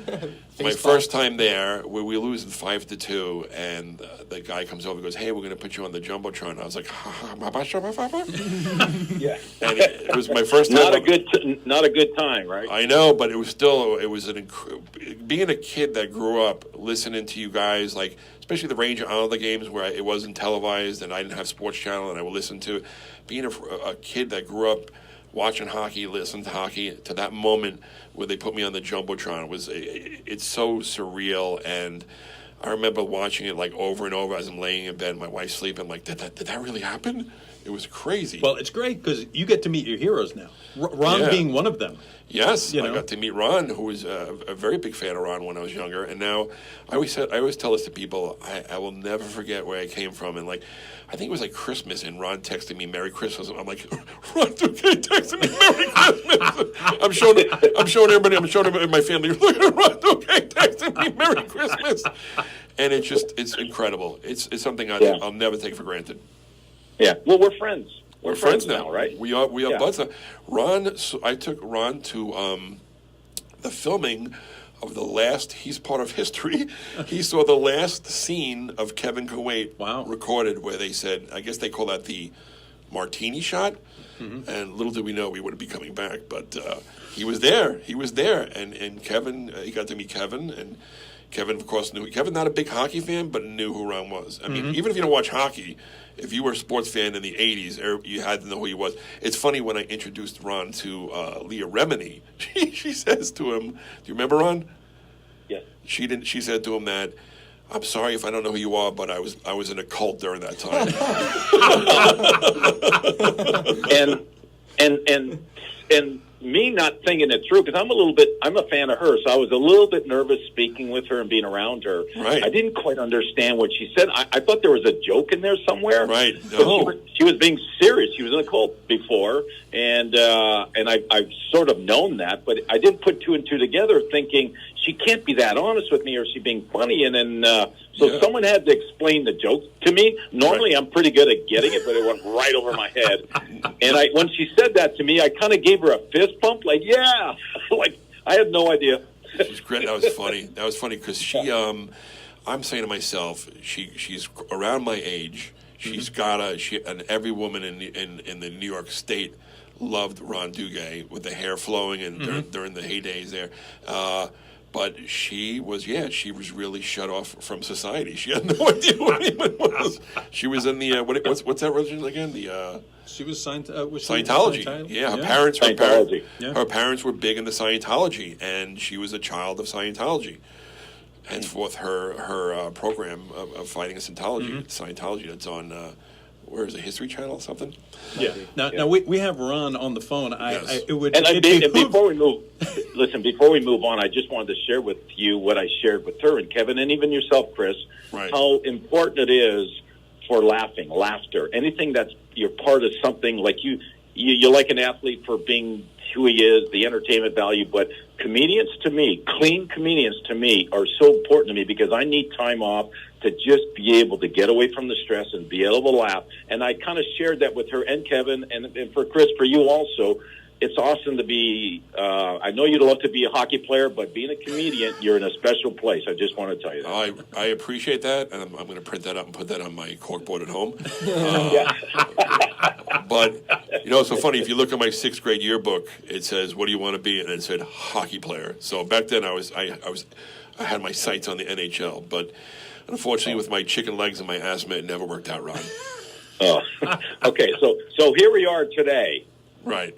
my first time there, where we lose 5-2, and the guy comes over and goes, "Hey, we're going to put you on the jumbotron." I was like,
Yeah.
And it was my first time.
Not a good time, right?
I know, but it was still being a kid that grew up listening to you guys, like especially the Ranger Islander games where it wasn't televised and I didn't have Sports Channel and I would listen to it. Being a kid that grew up watching hockey, listening to hockey, to that moment where they put me on the jumbotron it's so surreal. And I remember watching it like over and over as I'm laying in bed, my wife's sleeping. Like, did that really happen? It was crazy.
Well, it's great because you get to meet your heroes now. Ron being one of them.
Yes,
You know?
I got to meet Ron, who was a very big fan of Ron when I was younger, and now I always tell this to people. I will never forget where I came from, and like I think it was like Christmas, and Ron texted me "Merry Christmas." I'm like, Ron Duguay texted me "Merry Christmas." I'm showing everybody in my family. Look at Ron Duguay texting me "Merry Christmas," and it's incredible. It's something I'll never take for granted.
Yeah. Well, we're friends. We're friends now, right?
We are buds. Ron, so I took Ron to the filming of the last. He's part of history. He saw the last scene of Kevin Kuwait recorded, where they said, I guess they call that the martini shot. Mm-hmm. And little did we know we wouldn't be coming back, but he was there. He was there, and Kevin. He got to meet Kevin, and Kevin, of course, knew. Kevin, not a big hockey fan, but knew who Ron was. I mean, even if you don't watch hockey, if you were a sports fan in the 80s, you had to know who he was. It's funny, when I introduced Ron to Leah Remini, she says to him, do you remember Ron?
Yes.
She said to him that, I'm sorry if I don't know who you are, but I was in a cult during that time.
and me not thinking it through, because I'm a fan of her, so I was a little bit nervous speaking with her and being around her.
Right.
I didn't quite understand what she said. I thought there was a joke in there somewhere.
Right.
No. She was being serious. She was in a cult before, and I've sort of known that, but I didn't put two and two together, thinking she can't be that honest with me, or is she being funny? And then someone had to explain the joke to me. Normally, I'm pretty good at getting it, but it went right over my head. And when she said that to me, I kind of gave her a fist pump, like, yeah, like I had no idea.
It was great. That was funny. That was funny because she. I'm saying to myself, she's around my age. She's got and every woman in the New York State loved Ron Duguay with the hair flowing and during the heydays there. But she was really shut off from society. She had no idea what anyone was. She was in the what's that religion again?
She was
Scientology. Yeah, her parents were big into Scientology, and she was a child of Scientology. Henceforth, her program of fighting Scientology that's on. Where is it? History Channel or something?
Yeah. Now we have Ron on the phone.
Yes.
Before we move on, I just wanted to share with you what I shared with her and Kevin, and even yourself, Chris, how important it is for laughter. Anything that's you're part of something, like you like an athlete for being who he is, the entertainment value, but clean comedians to me are so important to me, because I need time off to just be able to get away from the stress and be able to laugh. And I kind of shared that with her and Kevin, and for Chris, for you also. It's awesome to be, I know you'd love to be a hockey player, but being a comedian, you're in a special place. I just want to tell you that.
I appreciate that, and I'm going to print that up and put that on my corkboard at home. But, it's so funny. If you look at my 6th grade yearbook, it says, what do you want to be? And it said hockey player. So back then I had my sights on the NHL, but unfortunately with my chicken legs and my asthma, it never worked out, Ron.
Oh, okay. So here we are today.
Right.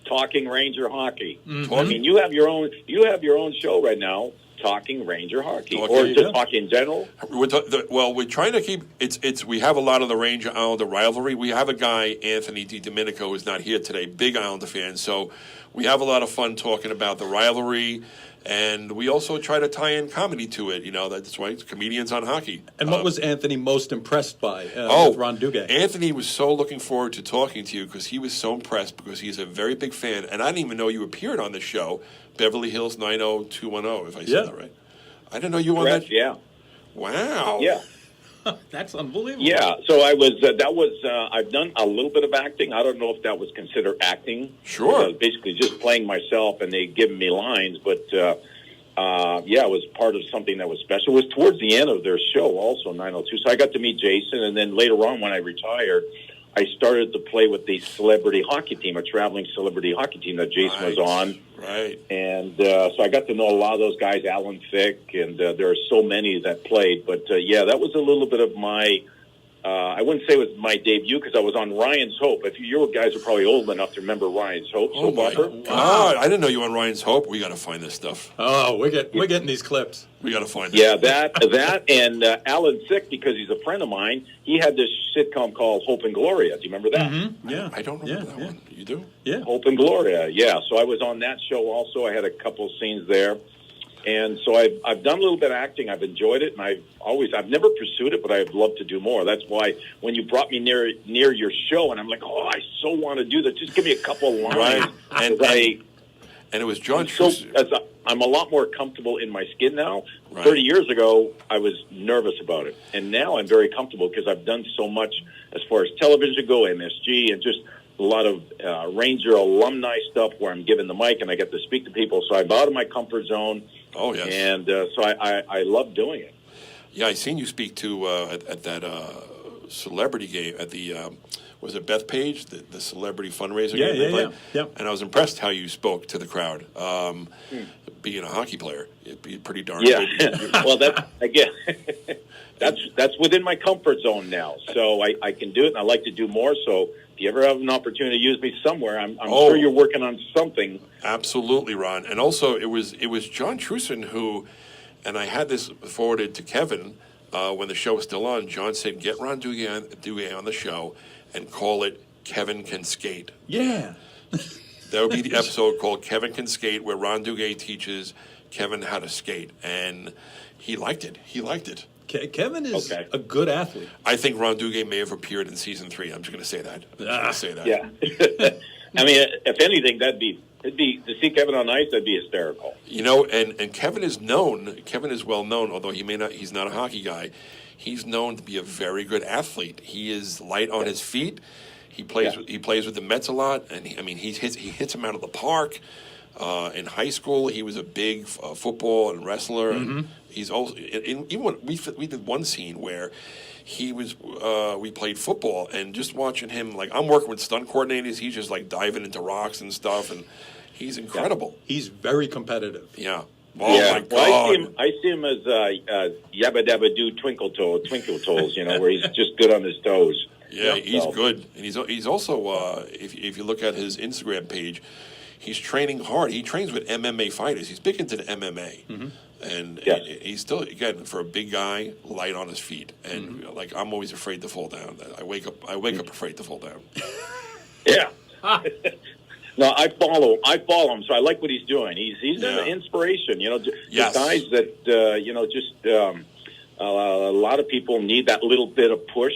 Talking Ranger hockey.
Mm-hmm.
I mean, you have your own show right now, Talking Ranger hockey, or just hockey in general.
We're trying to keep it's. We have a lot of the Ranger Islander rivalry. We have a guy, Anthony DiDomenico, who's not here today, big Islander fan. So we have a lot of fun talking about the rivalry. And we also try to tie in comedy to it. That's why it's Comedians on Hockey.
And what was Anthony most impressed by with Ron Duguay?
Anthony was so looking forward to talking to you, because he was so impressed, because he's a very big fan. And I didn't even know you appeared on the show, Beverly Hills 90210, if I said that right. I didn't know you were on that.
Yeah.
Wow.
Yeah.
That's unbelievable.
Yeah, so I was. I've done a little bit of acting. I don't know if that was considered acting.
Sure.
Basically, just playing myself, and they given me lines. But it was part of something that was special. It was towards the end of their show, also 902. So I got to meet Jason, and then later on, when I retired, I started to play with the celebrity hockey team, a traveling celebrity hockey team that Jason was on.
Right.
And so I got to know a lot of those guys, Alan Thicke, and there are so many that played. But, that was a little bit of my I wouldn't say it was my debut because I was on Ryan's Hope. If you guys are probably old enough to remember Ryan's Hope.
Oh, my God. I didn't know you were on Ryan's Hope. We got to find this stuff.
Oh, we're getting these clips.
We got to find this.
Yeah, that, and Alan Thicke, because he's a friend of mine, he had this sitcom called Hope and Gloria. Do you remember that?
Mm-hmm. Yeah.
I don't remember that one. You do?
Yeah.
Hope and Gloria, yeah. So I was on that show also. I had a couple scenes there. And so I've done a little bit of acting. I've enjoyed it, and I've never pursued it, but I'd love to do more. That's why when you brought me near your show, and I'm like, oh, I so want to do that. Just give me a couple of lines.
Right. And it was John Truson.
I'm a lot more comfortable in my skin now.
Right.
30 years ago, I was nervous about it. And now I'm very comfortable because I've done so much as far as television go, MSG, and just a lot of Ranger alumni stuff where I'm given the mic and I get to speak to people. So I'm out of my comfort zone.
Oh, yes.
And so I love doing it.
Yeah, I seen you speak to at that celebrity game at the was it Bethpage, the celebrity fundraiser game?
Yeah.
And I was impressed how you spoke to the crowd. Being a hockey player, it'd be pretty darn
good.
Well,
that's within my comfort zone now. So I can do it, and I like to do more. So if you ever have an opportunity to use me somewhere, I'm sure you're working on something.
Absolutely, Ron. And also, it was John Truson who, and I had this forwarded to Kevin when the show was still on. John said, "Get Ron Duguay on the show and call it Kevin Can Skate."
Yeah.
That would be the episode called Kevin Can Skate, where Ron Duguay teaches Kevin how to skate, and he liked it.
Kevin is a good athlete.
I think Ron Duguay may have appeared in season 3. I'm just going to say that.
Yeah. I mean, if anything, it'd be to see Kevin on ice. That'd be hysterical.
You know, and Kevin is known. Kevin is well known, although he's not a hockey guy. He's known to be a very good athlete. He is light on his feet. He plays with the Mets a lot, and he hits them out of the park. In high school, he was a big football and wrestler.
Mm-hmm.
And he's also even when we did one scene where we played football, and just watching him, like, I'm working with stunt coordinators. He's just like diving into rocks and stuff, and he's incredible.
Yeah. He's very competitive.
Yeah. Oh my God!
Well, I see him as yabba dabba do twinkle toes. You know, where he's just good on his toes.
Yeah, he's good, and he's also if you look at his Instagram page, he's training hard. He trains with MMA fighters. He's big into the MMA, and he's still, again, for a big guy, light on his feet. And like, I'm always afraid to fall down. I wake up afraid to fall down.
Yeah. No, I follow him, so I like what he's doing. He's an inspiration. You know,
yes.
Guys that a lot of people need that little bit of push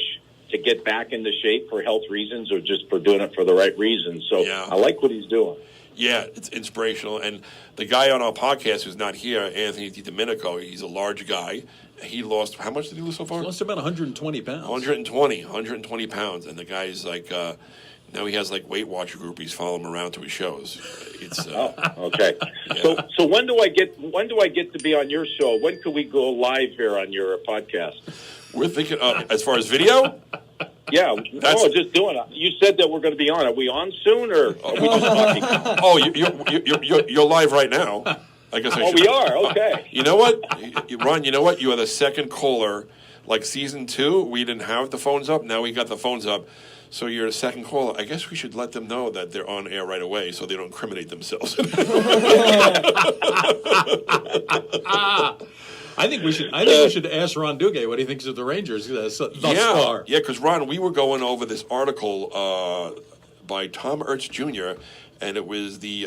to get back into shape for health reasons or just for doing it for the right reasons. So I like what he's doing.
Yeah, it's inspirational. And the guy on our podcast who's not here, Anthony DiDomenico, he's a large guy. He lost, how much did he lose so far?
He lost about 120 pounds.
120 pounds. And the guy's like, now he has like Weight Watcher groupies follow him around to his shows. It's
okay.
Yeah.
So when do I get to be on your show? When could we go live here on your podcast?
We're thinking, as far as video?
Yeah, just doing it. You said that we're going to be on. Are we on soon, or are we just talking?
Oh, you're live right now. I guess.
We are. Okay.
You know what, Ron? You know what? You are the second caller. Like season 2, we didn't have the phones up. Now we got the phones up. So you're the second caller. I guess we should let them know that they're on air right away, so they don't incriminate themselves.
I think we should ask Ron Duguay what he thinks of the Rangers thus far.
Yeah, because Ron, we were going over this article by Tom Ertz Jr., and it was the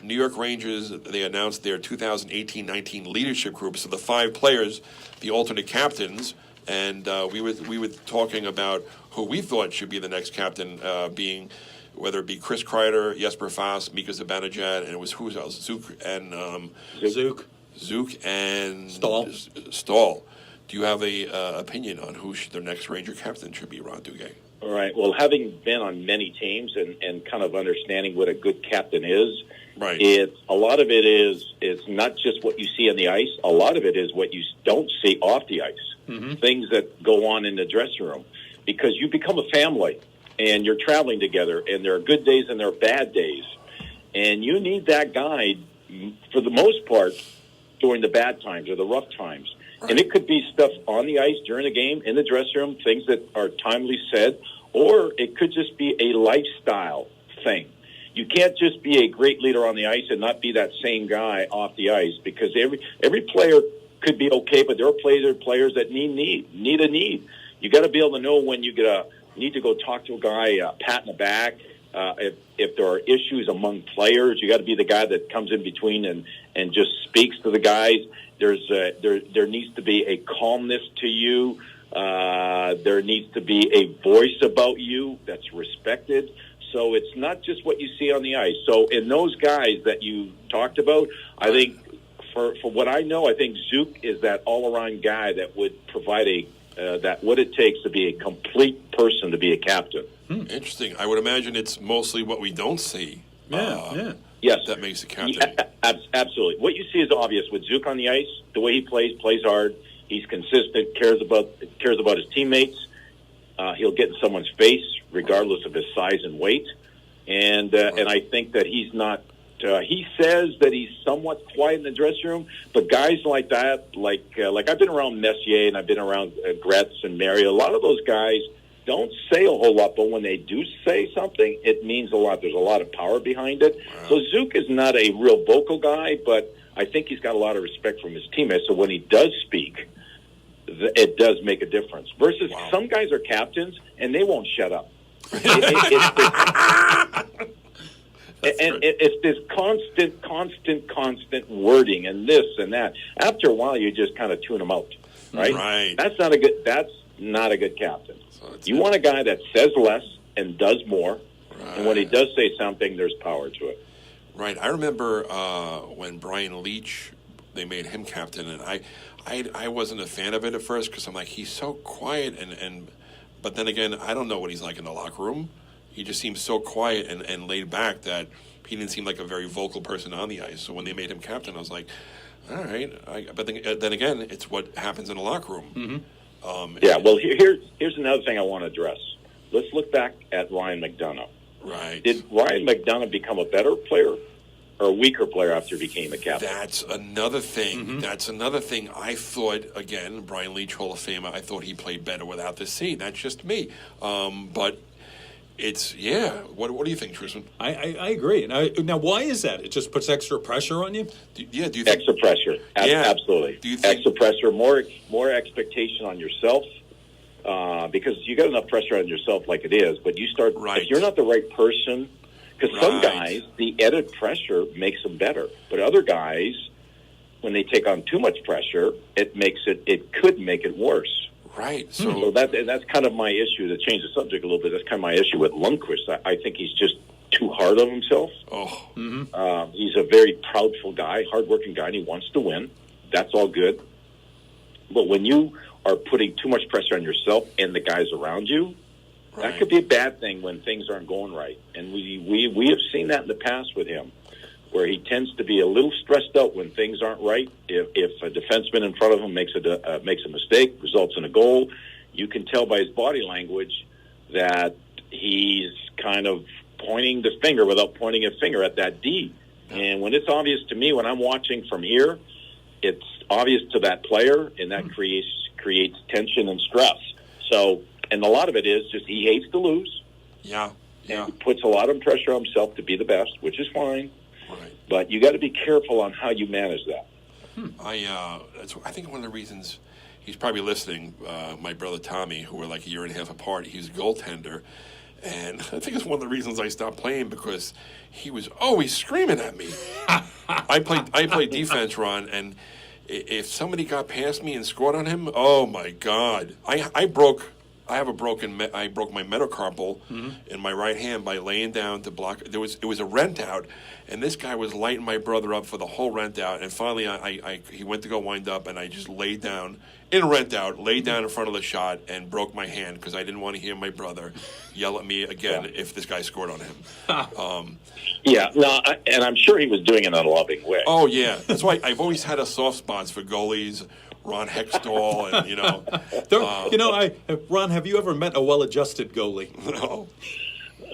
New York Rangers. They announced their 2018-19 leadership group. So the 5 players, the alternate captains, and we were talking about who we thought should be the next captain, being whether it be Chris Kreider, Jesper Fast, Mika Zibanejad, and it was who else? Zook and Zook and Stahl. Do you have a opinion on who their next Ranger captain should be, Ron Duguay?
All right. Well, having been on many teams and kind of understanding what a good captain is,
right?
A lot of it is not just what you see on the ice. A lot of it is what you don't see off the ice. Mm-hmm. Things that go on in the dressing room, because you become a family and you're traveling together, and there are good days and there are bad days, and you need that guy for the most part during the bad times or the rough times. And it could be stuff on the ice during the game, in the dressing room, things that are timely said, or it could just be a lifestyle thing. You can't just be a great leader on the ice and not be that same guy off the ice, because every player could be okay, but there are players that need a need. You got to be able to know when you need to go talk to a guy, pat in the back. If there are issues among players, you got to be the guy that comes in between and just speaks to the guys. There needs to be a calmness to you. There needs to be a voice about you that's respected. So it's not just what you see on the ice. So in those guys that you talked about, I think for what I know, I think Zook is that all-around guy that would provide what it takes to be a complete person to be a captain.
Interesting. I would imagine it's mostly what we don't see.
Yeah.
Yes,
that makes the captain.
Yeah, absolutely. What you see is obvious with Zook on the ice. The way he plays hard. He's consistent. Cares about his teammates. He'll get in someone's face regardless of his size and weight. And I think that he's not. He says that he's somewhat quiet in the dressing room, but guys like that, like I've been around Messier and I've been around Gretz and Mary. A lot of those guys don't say a whole lot, but when they do say something, it means a lot. There's a lot of power behind it. Wow. So Zook is not a real vocal guy, but I think he's got a lot of respect from his teammates. So when he does speak, it does make a difference. Versus some guys are captains and they won't shut up. It's this constant wording and this and that. After a while, you just kind of tune them out, right?
Right.
That's not a good captain. So you want a guy that says less and does more, and when he does say something, there's power to it.
Right. I remember when Brian Leach, they made him captain, and I wasn't a fan of it at first because I'm like, he's so quiet, but then again, I don't know what he's like in the locker room. He just seems so quiet and laid back that he didn't seem like a very vocal person on the ice. So when they made him captain, I was like, all right. But then again, it's what happens in the locker room.
Mm-hmm. Well, here's another thing I want to address. Let's look back at Ryan McDonough.
Right.
Did Ryan McDonough become a better player or a weaker player after he became a captain?
That's another thing. Mm-hmm. That's another thing. I thought, again, Brian Leach, Hall of Famer, I thought he played better without the C. That's just me. But it's, What do you think, Tristan?
I agree. Now, why is that? It just puts extra pressure on you?
Do you think?
Extra pressure. Absolutely.
Do you think?
Extra pressure, more expectation on yourself. Because you got enough pressure on yourself like it is, but you start, if you're not the right person, because some guys, the added pressure makes them better. But other guys, when they take on too much pressure, it could make it worse.
Right.
So that's kind of my issue. To change the subject a little bit, that's kind of my issue with Lundqvist. I think he's just too hard on himself.
Oh.
Mm-hmm. He's a very proudful guy, hardworking guy, and he wants to win. That's all good. But when you are putting too much pressure on yourself and the guys around you, that could be a bad thing when things aren't going right. And we have seen that in the past with him, where he tends to be a little stressed out when things aren't right. If a defenseman in front of him makes a mistake, results in a goal, you can tell by his body language that he's kind of pointing the finger without pointing a finger at that D. And when it's obvious to me, when I'm watching from here, it's obvious to that player, and that creates tension and stress. So, and a lot of it is just he hates to lose.
Yeah.
And he puts a lot of pressure on himself to be the best, which is fine.
Right.
But you got to be careful on how you manage that.
I think one of the reasons he's probably listening, my brother Tommy, who were like a year and a half apart, he's a goaltender. And I think it's one of the reasons I stopped playing, because he was always screaming at me. I played defense, Ron, and if somebody got past me and scored on him, oh my God! I broke my metacarpal in my right hand by laying down to block. It was a rent out, and this guy was lighting my brother up for the whole rent out. And finally, he went to go wind up, and I just laid down in rent out, laid down in front of the shot, and broke my hand because I didn't want to hear my brother yell at me again if this guy scored on him.
And I'm sure he was doing it in a loving way.
Oh yeah, that's why I've always had a soft spot for goalies. Ron Hextall, and
Ron, have you ever met a well-adjusted goalie?
No.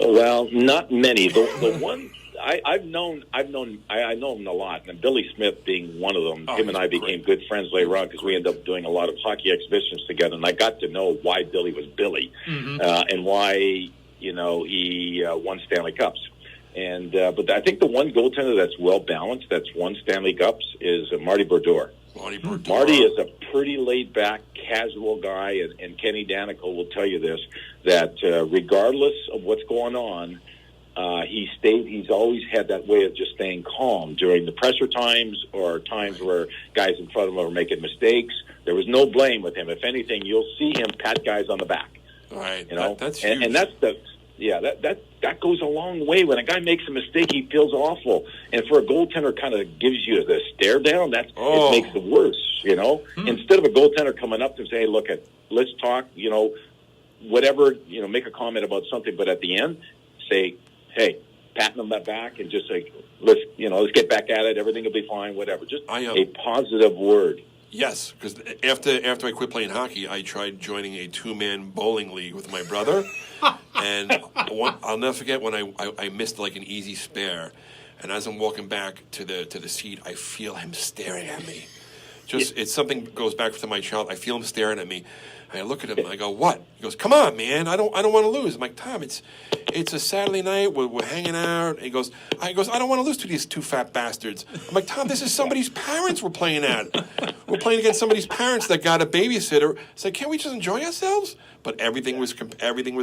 Well, not many. The one I know him a lot, and Billy Smith being one of them.
Oh,
him and I
he's
became
great.
good friends later on because we ended up doing a lot of hockey exhibitions together, and I got to know why Billy was Billy, and why he won Stanley Cups. And but I think the one goaltender that's well balanced, that's won Stanley Cups, is Marty Brodeur. Marty is a pretty laid-back, casual guy, and Kenny Danico will tell you this, that regardless of what's going on, he's always had that way of just staying calm during the pressure times or times where guys in front of him are making mistakes. There was no blame with him. If anything, you'll see him pat guys on the back.
Right.
That's
huge.
and that's that goes a long way. When a guy makes a mistake, he feels awful, and for a goaltender, kind of gives you the stare down. It makes it worse. Instead of a goaltender coming up and saying, "Look, let's talk," whatever, make a comment about something, but at the end, say, "Hey," patting them back and just say, "Let's get back at it. Everything will be fine. Whatever." Just a positive word.
Yes, because after I quit playing hockey, I tried joining a 2-man bowling league with my brother, and I'll never forget when I missed like an easy spare, and as I'm walking back to the seat, I feel him staring at me. It's something goes back to my child. I feel him staring at me. I look at him and I go, "What?" He goes, "Come on, man. I don't want to lose." I'm like, "Tom, it's a Saturday night. We're hanging out." And he goes, "I don't want to lose to these two fat bastards." I'm like, "Tom, this is somebody's parents we're playing at. We're playing against somebody's parents that got a babysitter." It's like, can't we just enjoy ourselves? But everything was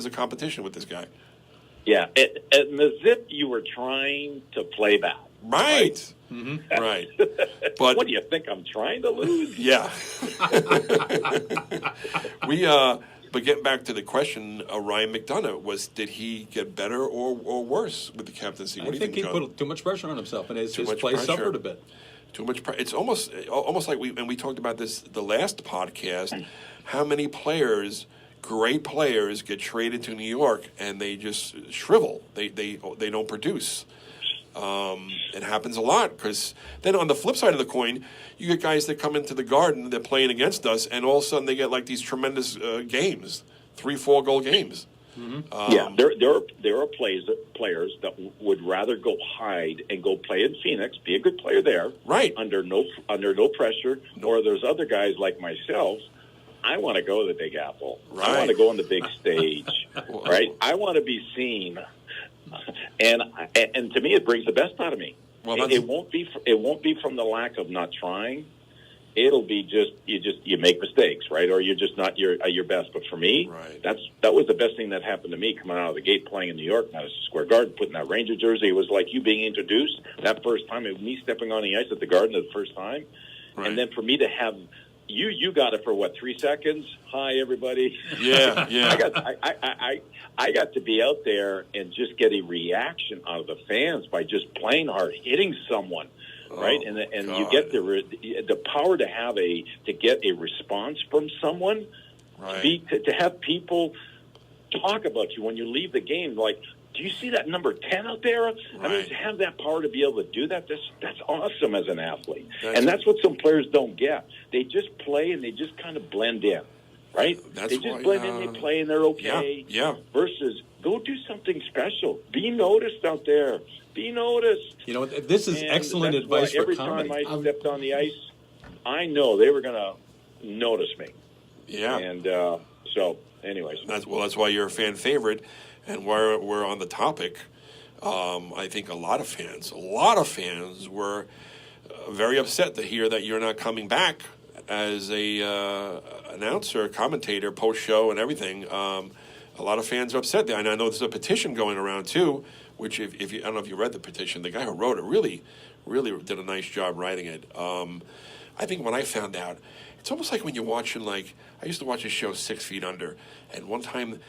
a competition with this guy.
Yeah, in the Zip, you were trying to play back.
Right. Mm-hmm. Right. But
what do you think? I'm trying to lose?
Yeah. But getting back to the question, Ryan McDonough, did he get better or worse with the captaincy? What do you think,
he
John?
put too much pressure on himself, and his play
pressure.
suffered a bit.
Too much pressure. It's almost like we talked about this the last podcast. How many great players, get traded to New York and they just shrivel. They don't produce. It happens a lot because then on the flip side of the coin, you get guys that come into the Garden, they're playing against us, and all of a sudden they get like these tremendous games, 3-4 goal games.
Mm-hmm. There are players that would rather go hide and go play in Phoenix, be a good player there,
right?
Under no pressure. Or there's other guys like myself. I want to go to the Big Apple.
Right.
I want to go on the big stage, right? I want to be seen. And to me, it brings the best out of me. Well, it won't be from the lack of not trying. It'll be you make mistakes, right? Or you're just not your best. But for me,
right.
that was the best thing that happened to me coming out of the gate, playing in New York, Madison Square Garden, putting that Ranger jersey. It was like you being introduced that first time, me stepping on the ice at the Garden the first time,
right.
And then for me to have. You got it for 3 seconds? Hi, everybody.
Yeah.
I got to be out there and just get a reaction out of the fans by just playing hard, hitting someone, right? And you get the power to get a response from someone,
right.
to have people talk about you when you leave the game, like. Do you see that number 10 out there?
Right.
I mean, to have that power to be able to do that, that's awesome as an athlete. That's what some players don't get. They just play and they just kind of blend in, right? They just blend in, they play, and they're okay.
Yeah.
Versus go do something special. Be noticed out there. Be noticed.
This is excellent advice for comedy.
Every time I stepped on the ice, I know they were going to notice me.
Yeah.
And so, anyways.
That's why you're a fan favorite. And we're on the topic, I think a lot of fans were very upset to hear that you're not coming back as a announcer, commentator, post show, and everything. A lot of fans are upset. And I know there's a petition going around too, which if you, I don't know if you read the petition, the guy who wrote it really did a nice job writing it. I think when I found out, it's almost like when you're watching, I used to watch a show 6 Feet Under, and one time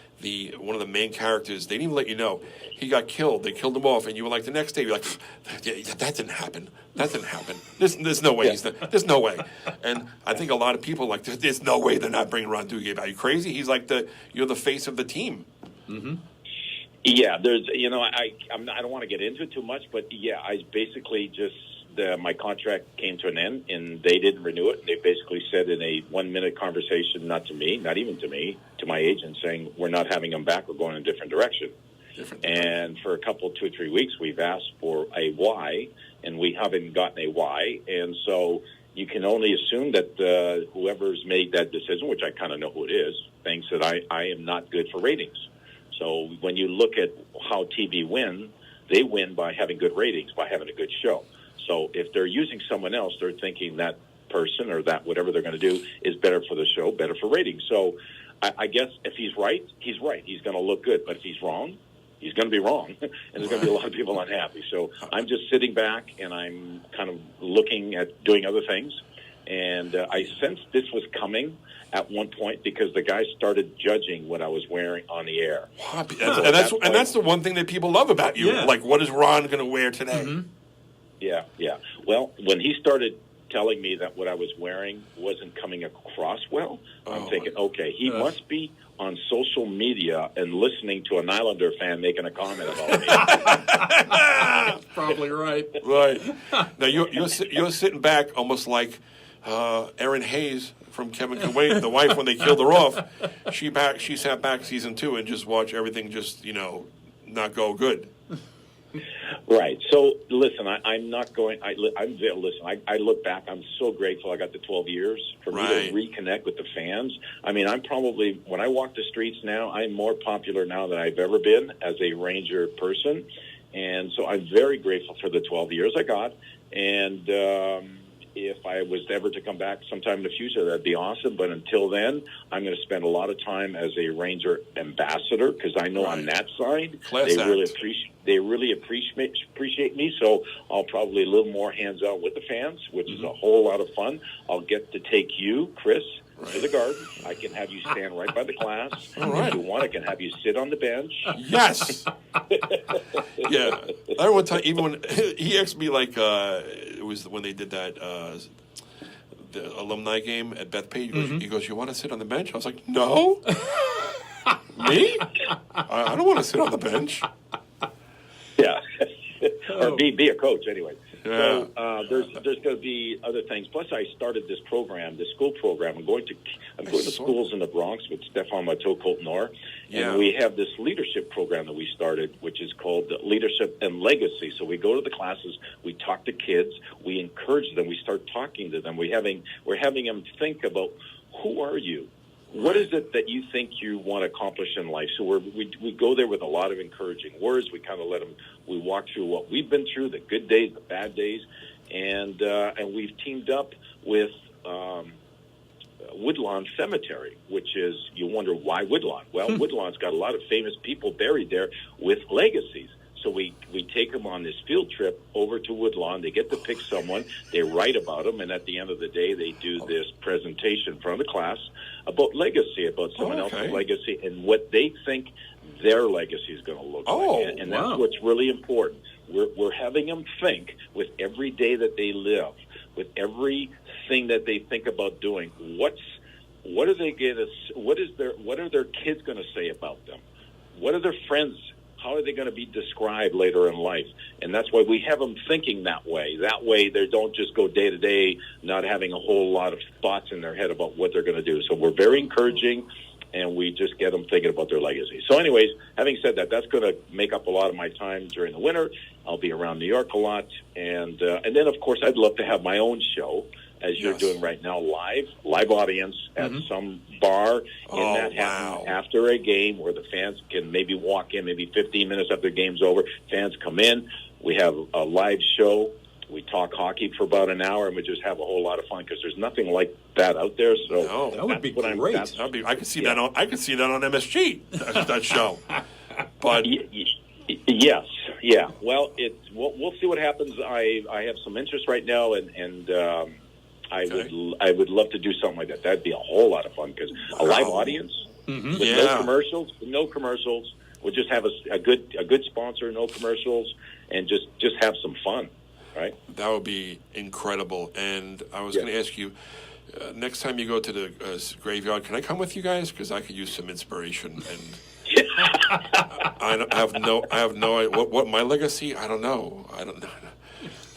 one of the main characters, they didn't even let you know, he got killed. They killed him off, and you were like, the next day, you're like, that didn't happen. That didn't happen. There's no way. There's no way. And I think a lot of people are like, there's no way they're not bringing Ron Duguay back. Are you crazy? He's like you're the face of the team.
Mm-hmm.
Yeah, there's, I don't want to get into it too much, but yeah, I basically just, my contract came to an end, and they didn't renew it. They basically said in a 1-minute conversation, not to me, not even to me, to my agent, saying, we're not having him back. We're going in a different direction. And for a couple, 2 or 3 weeks, we've asked for a why, and we haven't gotten a why. And so you can only assume that whoever's made that decision, which I kind of know who it is, thinks that I am not good for ratings. So when you look at how TV win, they win by having good ratings, by having a good show. So if they're using someone else, they're thinking that person or that whatever they're going to do is better for the show, better for ratings. So I guess if he's right, he's right. He's going to look good. But if he's wrong, he's going to be wrong, and there's going to be a lot of people unhappy. So I'm just sitting back, and I'm kind of looking at doing other things. And I sensed this was coming at one point because the guy started judging what I was wearing on the air.
And that's the one thing that people love about you.
Yeah.
Like, what is Ron going to wear today?
Mm-hmm.
Yeah. Well, when he started telling me that what I was wearing wasn't coming across well, I'm thinking, okay, he must be on social media and listening to an Islander fan making a comment about me.
Probably right.
Right. Now, you're sitting back almost like Erin Hayes from Kevin Can Wait, the wife, when they killed her off. She sat back season 2 and just watched everything just, not go good.
Right. So, listen, I'm not going. Listen, I look back. I'm so grateful I got the 12 years for me to reconnect with the fans. I mean, I'm probably, when I walk the streets now, I'm more popular now than I've ever been as a Ranger person. And so I'm very grateful for the 12 years I got. And if I was ever to come back sometime in the future, that'd be awesome. But until then, I'm going to spend a lot of time as a Ranger ambassador because I know on that side they really appreciate me. So I'll probably a little more hands on with the fans, which is a whole lot of fun. I'll get to take you, Chris, to the garden. I can have you stand right by the class. If you want, I can have you sit on the bench.
Yes. Yeah. I don't want to tell you, even when he asked me, like, it was when they did that the alumni game at Bethpage. He goes, you want to sit on the bench? I was like, no. Me? I don't want to sit on the bench.
Yeah. Or be a coach anyway.
Yeah.
So there's going to be other things. Plus, I started this program, this school program. I'm going to schools in the Bronx with Stefan Matteau Cote-Nord, and we have this leadership program that we started, which is called Leadership and Legacy. So we go to the classes, we talk to kids, we encourage them, we start talking to them. We're having them think about, who are you? What is it that you think you want to accomplish in life? So we go there with a lot of encouraging words. We kind of we walk through what we've been through, the good days, the bad days, and we've teamed up with Woodlawn Cemetery, which is, you wonder why Woodlawn? Well, Woodlawn's got a lot of famous people buried there with legacies. So we take them on this field trip over to Woodlawn. They get to pick someone. They write about them. And at the end of the day, they do this presentation in front of the class about legacy, about someone else's legacy and what they think their legacy is going to look like. And that's what's really important. We're having them think with every day that they live, with everything that they think about doing. What are their kids going to say about them? What are their friends? How are they going to be described later in life? And that's why we have them thinking that way. That way they don't just go day to day not having a whole lot of thoughts in their head about what they're going to do. So we're very encouraging, and we just get them thinking about their legacy. So anyways, having said that, that's going to make up a lot of my time during the winter. I'll be around New York a lot. And then, of course, I'd love to have my own show, as you're doing right now, live audience at some bar in Manhattan after a game where the fans can maybe walk in, maybe 15 minutes after the game's over. Fans come in. We have a live show. We talk hockey for about an hour, and we just have a whole lot of fun because there's nothing like that out there. So
that would be great.
I could see that on MSG. That show. But
yes, yeah. Well, we'll see what happens. I have some interest right now, and I would love to do something like that. That'd be a whole lot of fun because a live audience with no commercials. We'll just have a good sponsor, no commercials, and just have some fun, right?
That would be incredible. And I was going to ask you, next time you go to the graveyard, can I come with you guys? Because I could use some inspiration. And I have no idea what my legacy. I don't know.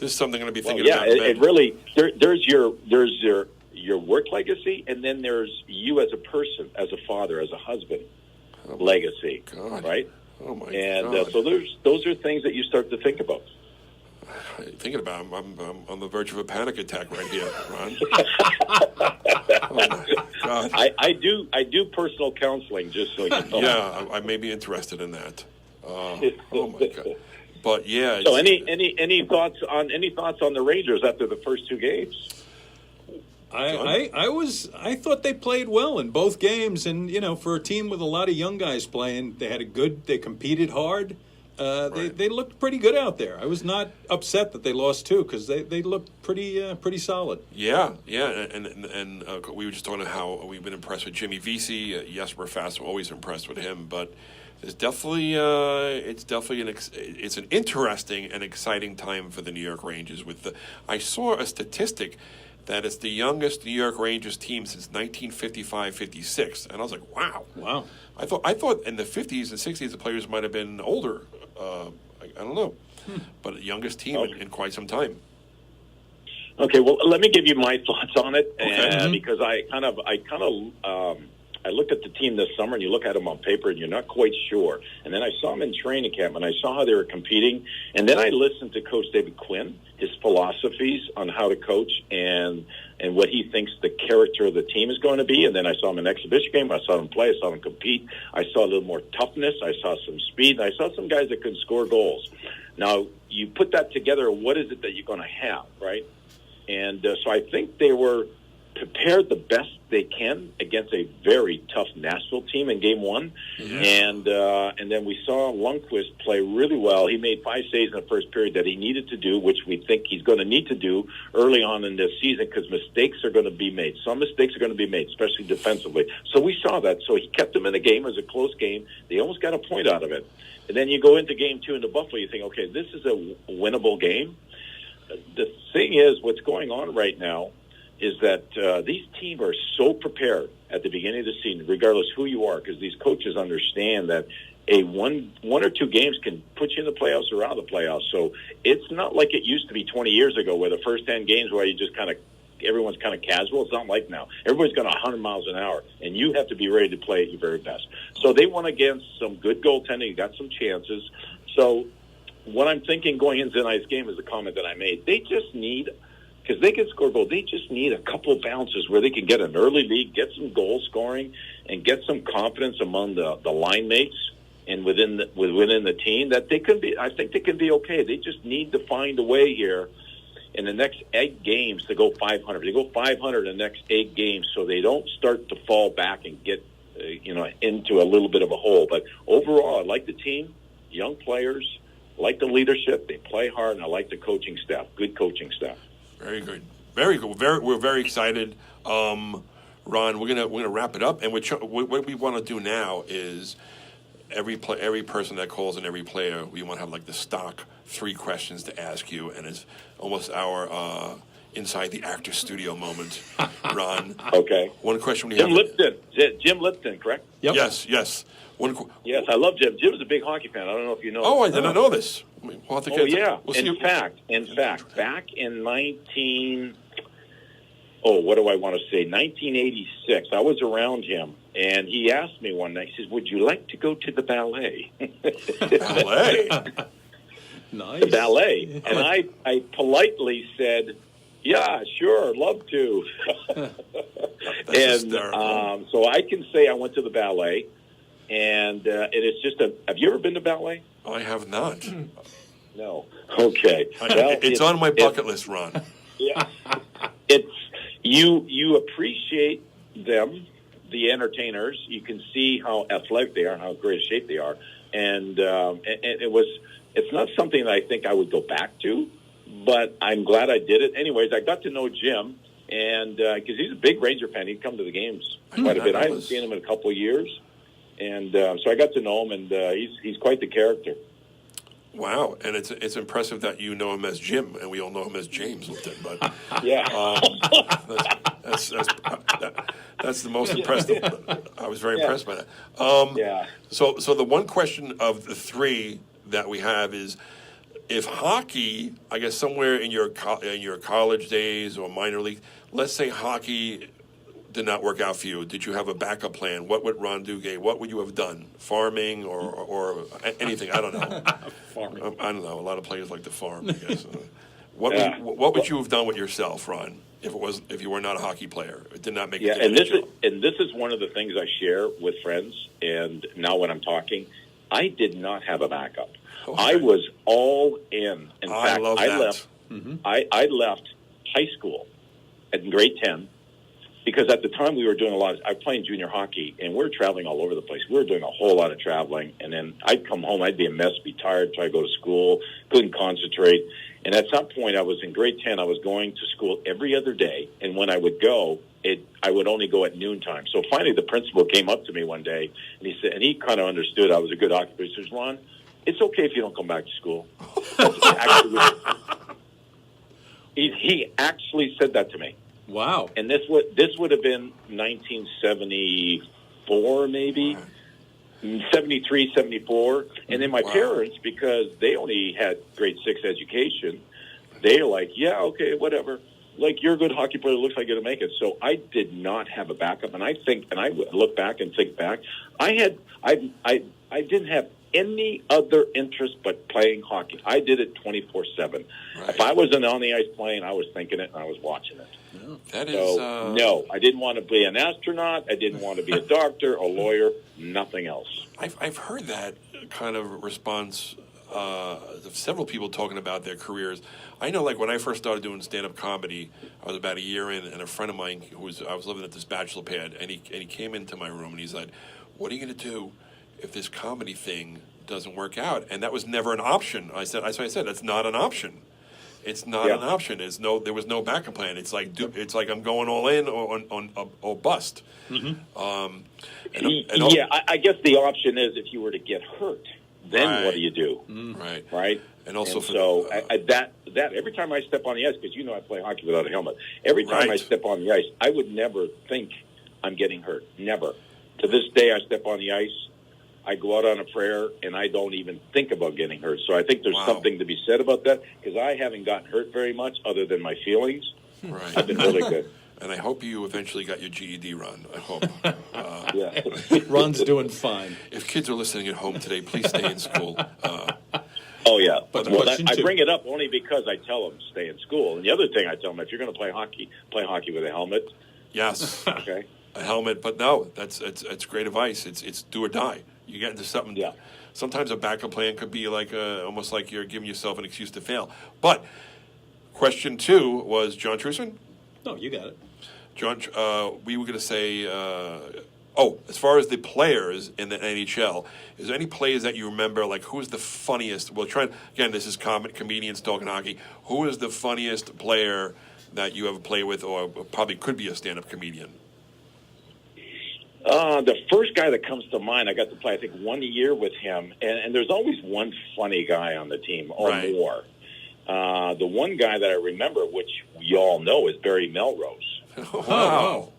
This is something I'm going to be thinking about.
Yeah, it really. There's your work legacy, and then there's you as a person, as a father, as a husband legacy, right?
Oh my
And
God!
so those are things that you start to think about.
Thinking about, I'm on the verge of a panic attack right here, Ron. Oh my God!
I do personal counseling, just so you know.
Yeah, I may be interested in that. Oh my God! But yeah.
So any thoughts on the Rangers after the first two games?
I thought they played well in both games, and for a team with a lot of young guys playing, they competed hard.
Right.
They looked pretty good out there. I was not upset that they lost two because they looked pretty solid.
Yeah, and we were just talking about how we've been impressed with Jimmy Vesey. Yes, we're fast. We're always impressed with him, but it's definitely it's an interesting and exciting time for the New York Rangers. I saw a statistic that it's the youngest New York Rangers team since 1955-56, and I was like, wow. I thought in the 50s and 60s the players might have been older. I don't know, but the youngest team in quite some time.
Okay, well, let me give you my thoughts on it,
Okay.
Because I looked at the team this summer, and you look at them on paper, and you're not quite sure. And then I saw them in training camp, and I saw how they were competing. And then I listened to Coach David Quinn, his philosophies on how to coach and what he thinks the character of the team is going to be. And then I saw him in an exhibition game. I saw them play. I saw them compete. I saw a little more toughness. I saw some speed. I saw some guys that could score goals. Now, you put that together, what is it that you're going to have, right? And so I think they were prepared the best they can against a very tough Nashville team in Game 1. Yeah. And then we saw Lundqvist play really well. He made 5 saves in the first period that he needed to do, which we think he's going to need to do early on in this season because mistakes are going to be made. Some mistakes are going to be made, especially defensively. So we saw that. So he kept them in the game. It was a close game. They almost got a point out of it. And then you go into Game 2 in the Buffalo, you think, okay, this is a winnable game. The thing is, what's going on right now is that these teams are so prepared at the beginning of the season, regardless who you are, because these coaches understand that a one or two games can put you in the playoffs or out of the playoffs. So it's not like it used to be 20 years ago where the first 10 games where you just everyone's kind of casual. It's not like now. Everybody's going 100 miles an hour, and you have to be ready to play at your very best. So they won against some good goaltending, got some chances. So what I'm thinking going into tonight's game is the comment that I made. They just need, because they can score goals, they just need a couple of bounces where they can get an early lead, get some goal scoring, and get some confidence among the line mates and within the team that they can be. I think they can be okay. They just need to find a way here in the next 8 games to go 500. They go 500 in the next 8 games, so they don't start to fall back and get into a little bit of a hole. But overall, I like the team, young players, I like the leadership. They play hard, and I like the coaching staff. Good coaching staff.
Very good, very good. We're very excited, Ron. We're gonna wrap it up, and what we want to do now is every person that calls and every player, we want to have like the stock 3 questions to ask you, and it's almost our inside the actor studio moment, Ron.
Okay.
One question we
Jim
have.
Lipton. Jim Lipton, correct?
Yep.
Yes.
Yes, I love Jim. Jim's a big hockey fan. I don't know if you know.
Oh, I did not know this. We'll have to
Oh, yeah.
We'll
In fact, back in 1986, I was around him, and he asked me one night, he says, would you like to go to the ballet?
Ballet.
Nice.
The ballet. And I politely said, yeah, sure, love to. And so I can say I went to the ballet, and it's just have you ever been to ballet?
I have not.
No. Okay. Well,
it's on my bucket list, Ron.
Yeah. It's you appreciate them, the entertainers. You can see how athletic they are and how great a shape they are. And it's not something that I think I would go back to, but I'm glad I did it. Anyways, I got to know Jim, and because he's a big Ranger fan, he'd come to the games quite a bit. I haven't seen him in a couple of years, and so I got to know him, and he's quite the character.
Wow, and it's impressive that you know him as Jim, and we all know him as James Lipton. But
yeah,
that's the most impressive. I was very impressed by that.
Yeah.
So the one question of the 3 that we have is, if hockey, I guess somewhere in your college days or minor league, let's say hockey did not work out for you, did you have a backup plan? What would Ron Duguay, what would you have done? Farming or anything? I don't know.
Farming.
I don't know. A lot of players like to farm, I guess. What would you have done with yourself, Ron, if you were not a hockey player? It did not make it to
and
the
this is
NHL.
this is one of the things I share with friends. And now when I'm talking, I did not have a backup.
Okay.
I was all in. In
I
fact,
love
I
that.
left. I left high school in grade 10 because at the time we were doing I was playing junior hockey, and we were traveling all over the place. We were doing a whole lot of traveling, and then I'd come home, I'd be a mess, be tired, try to go to school, couldn't concentrate. And at some point, I was in grade 10, I was going to school every other day, and when I would go, I would only go at noontime. So finally, the principal came up to me one day, and he said, and he kind of understood I was a good hockey player. He says, Ron, it's okay if you don't come back to school. He actually said that to me.
Wow.
And this would have been 1974, maybe 73, 74. And then my parents, because they only had grade 6 education, they're like, yeah, okay, whatever. Like, you're a good hockey player. It looks like you're going to make it. So I did not have a backup. And I look back and think back. I didn't have any other interest but playing hockey. I did it 24/7.
Right.
If I wasn't on the ice playing, I was thinking it and I was watching it.
That is,
So, no, I didn't want to be an astronaut. I didn't want to be a doctor, a lawyer, nothing else.
I've heard that kind of response of several people talking about their careers. I know, like, when I first started doing stand-up comedy, I was about a year in, and a friend of mine I was living at this bachelor pad, and he came into my room, and he's like, what are you going to do if this comedy thing doesn't work out? And that was never an option. I said, that's not an option. It's not an option. There was no backup plan. It's like I'm going all in or bust.
I guess the option is if you were to get hurt, then what do you do?
Right.
Right.
And also,
that every time I step on the ice, because I play hockey without a helmet. Every time I step on the ice, I would never think I'm getting hurt. Never. To this day, I step on the ice. I go out on a prayer, and I don't even think about getting hurt. So I think there's something to be said about that, because I haven't gotten hurt very much other than my feelings.
Right.
I've been really good.
And I hope you eventually got your GED, Ron. I hope.
Ron's doing fine.
If kids are listening at home today, please stay in school.
Oh, yeah.
But
I bring it up only because I tell them stay in school. And the other thing I tell them, if you're going to play hockey with a helmet.
Yes.
Okay.
A helmet, but no, it's great advice. It's do or die. You get into something.
Yeah.
Sometimes a backup plan could be like almost like you're giving yourself an excuse to fail. But question 2 was John Trusman.
No, you got it.
John, we were going to say, as far as the players in the NHL, is there any players that you remember, like who is the funniest? Well, again, this is comedians talking hockey. Who is the funniest player that you ever played with, or probably could be a stand-up comedian?
The first guy that comes to mind, I got to play, I think, 1 year with him, and there's always one funny guy on the team, or more. The one guy that I remember, which we all know, is Barry Melrose.
Oh, wow.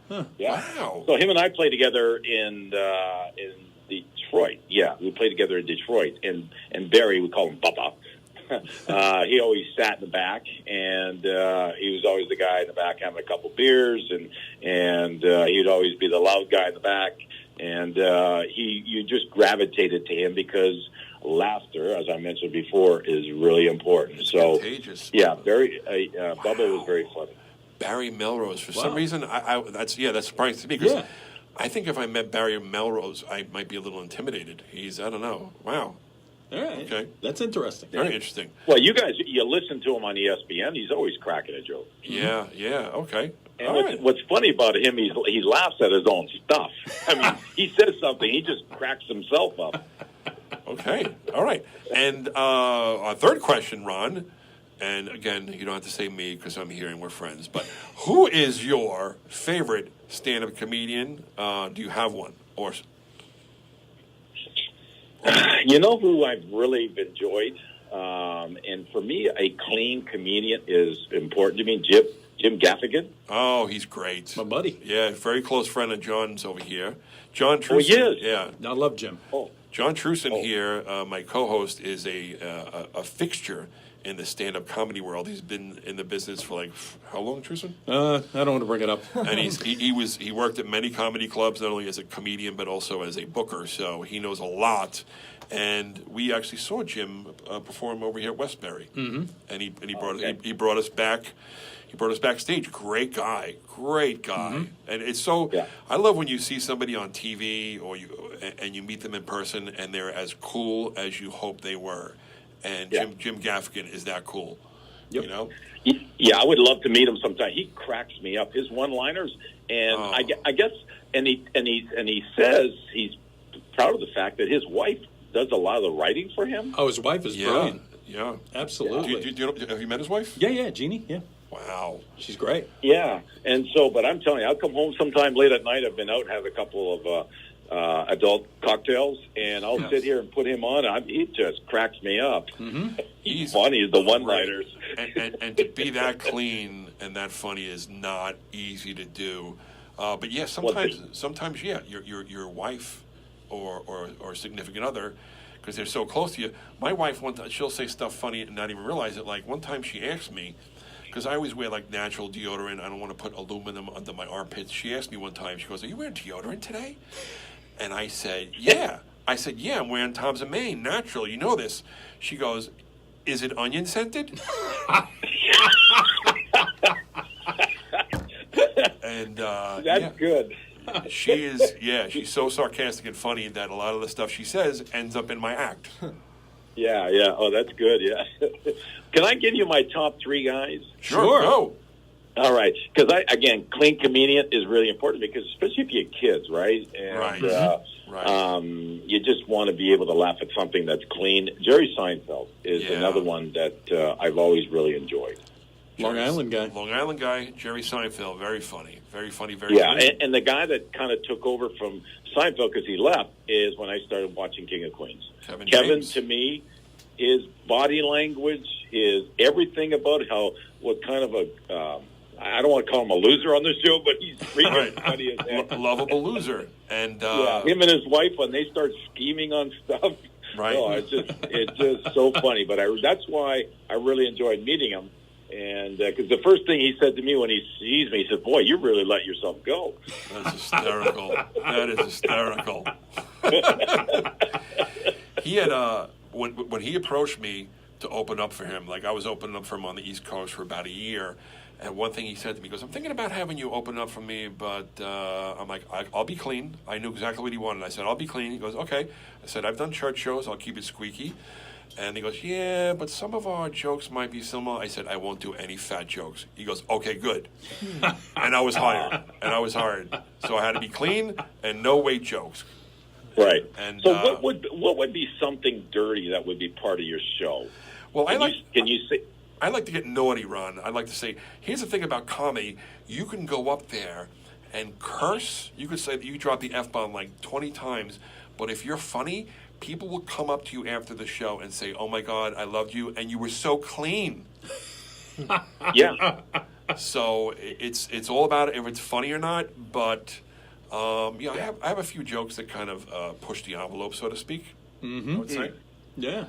Huh.
Yeah.
Wow.
So him and I played together in Detroit. Yeah, we played together in Detroit. And Barry, we call him Bubba. He always sat in the back, and he was always the guy in the back having a couple beers, and he'd always be the loud guy in the back. And you just gravitated to him because laughter, as I mentioned before, is really important.
It's
so
contagious.
Yeah, Bubba was very funny.
Barry Melrose. For some reason, that's surprising to me because I think if I met Barry Melrose, I might be a little intimidated. I don't know. Wow.
All right.
Okay.
That's interesting.
Very interesting.
Well, you guys, you listen to him on ESPN. He's always cracking a joke.
Yeah. Okay.
And what's funny about him, he laughs at his own stuff. I mean, he says something, he just cracks himself up.
Okay. All right. And our third question, Ron, and again, you don't have to say me because I'm here and we're friends, but who is your favorite stand-up comedian? Do you have one? Or
you know who I've really enjoyed? And for me, a clean comedian is important to me. Jim Gaffigan.
Oh, he's great.
My buddy.
Yeah, very close friend of John's over here. John Trusman.
Oh, he is?
Yeah.
I love Jim.
Oh,
John Truson here, my co-host, is a fixture in the stand-up comedy world. He's been in the business for like how long, Truson?
I don't want to bring it up.
And he worked at many comedy clubs, not only as a comedian but also as a booker. So he knows a lot. And we actually saw Jim perform over here at Westbury, and he brought us back. He brought us backstage. Great guy, and it's so.
Yeah.
I love when you see somebody on TV or you meet them in person, and they're as cool as you hope they were. And Jim Gaffigan is that cool.
Yep.
You know.
Yeah, I would love to meet him sometime. He cracks me up. His one-liners, and I guess, and he says he's proud of the fact that his wife does a lot of the writing for him.
Oh, his wife is brilliant.
Yeah,
Absolutely.
have you met his wife?
Yeah, Jeannie. Yeah,
Wow,
she's great.
Yeah, and so, but I'm telling you, I'll come home sometime late at night. I've been out and have a couple of adult cocktails, and I'll sit here and put him on. He just cracks me up. He's funny, the one-liners.
And to be that clean and that funny is not easy to do. But yeah, sometimes your wife or significant other, because they're so close to you. My wife, she'll say stuff funny and not even realize it. Like one time she asked me, because I always wear like natural deodorant. I don't want to put aluminum under my armpits. She asked me one time, she goes, "Are you wearing deodorant today?" And I said, "Yeah." I said, "Yeah, I'm wearing Tom's of Maine, natural. You know this." She goes, "Is it onion scented?" And
That's good.
She's so sarcastic and funny that a lot of the stuff she says ends up in my act.
Yeah. Oh, that's good. Yeah. Can I give you my top three guys?
Sure. Go.
All right, because again, clean comedian is really important because especially if you have kids, right? And,
Right.
You just want to be able to laugh at something that's clean. Jerry Seinfeld is another one that I've always really enjoyed.
Long Island guy,
Jerry Seinfeld, very funny, very funny.
And the guy that kind of took over from Seinfeld because he left is when I started watching King of Queens.
Kevin
James. To me, his body language, his everything about what kind of a I don't want to call him a loser on the show, but he's really funny as heck.
Lovable loser, and
him and his wife when they start scheming on stuff.
Right.
Oh, it's just so funny. But that's why I really enjoyed meeting him. And because the first thing he said to me when he sees me, he said, "Boy, you really let yourself go."
That's hysterical. That is hysterical. He had when he approached me to open up for him, like I was opening up for him on the East Coast for about a year, and one thing he said to me, he goes, "I'm thinking about having you open up for me, but I'm like, I'll be clean." I knew exactly what he wanted. I said, "I'll be clean." He goes, "Okay." I said, "I've done church shows. I'll keep it squeaky." And he goes, "Yeah, but some of our jokes might be similar." I said, "I won't do any fat jokes." He goes, "Okay, good." And I was hired. So I had to be clean and no weight jokes.
Right.
And
so what would be something dirty that would be part of your show?
Well,
Can you say?
I like to get naughty, Ron. I like to say, here's the thing about comedy. You can go up there and curse. You could say that you drop the F-bomb like 20 times, but if you're funny, people will come up to you after the show and say, "Oh my God, I loved you, and you were so clean."
Yeah.
So it's all about if it's funny or not. But I have a few jokes that kind of push the envelope, so to speak. I would say.
Yeah.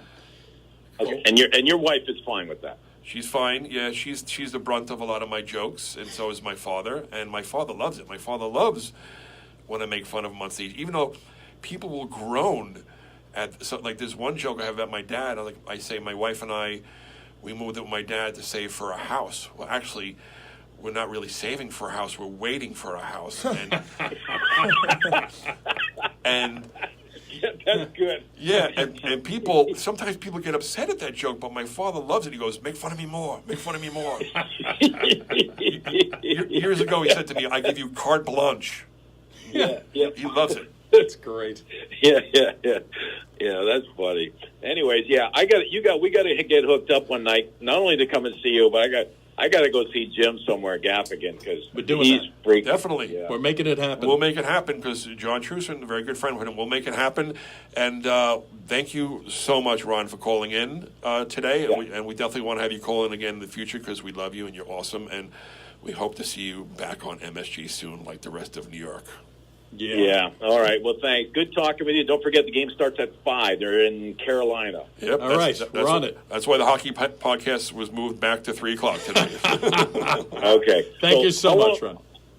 Okay. And your wife is fine with that.
She's fine. Yeah, she's the brunt of a lot of my jokes, and so is my father. And my father loves it. My father loves when I make fun of him on stage, even though people will groan at. So, like, there's one joke I have about my dad. I say my wife and we moved in with my dad to save for a house. Well, actually, we're not really saving for a house. We're waiting for a house. And
Yeah, that's good.
yeah, and sometimes people get upset at that joke, but my father loves it. He goes, "Make fun of me more. Make fun of me more." Years ago, he said to me, "I give you carte blanche."
Yeah.
He loves it.
That's great.
Yeah, that's funny. Anyways, we got to get hooked up one night, not only to come and see you, but I got to go see Jim somewhere, Gaffigan, because he's freaking.
Definitely.
Yeah.
We're making it happen.
We'll make it happen because John Truson, a very good friend with him, will make it happen. And thank you so much, Ron, for calling in today.
Yeah.
And we definitely want to have you call in again in the future because we love you and you're awesome. And we hope to see you back on MSG soon, like the rest of New York.
Yeah. All right. Well, thanks. Good talking with you. Don't forget the game starts at 5. They're in Carolina.
Yep.
All right, we're on it.
That's why the hockey podcast was moved back to 3:00 today.
Okay.
Thank you so much, Ron.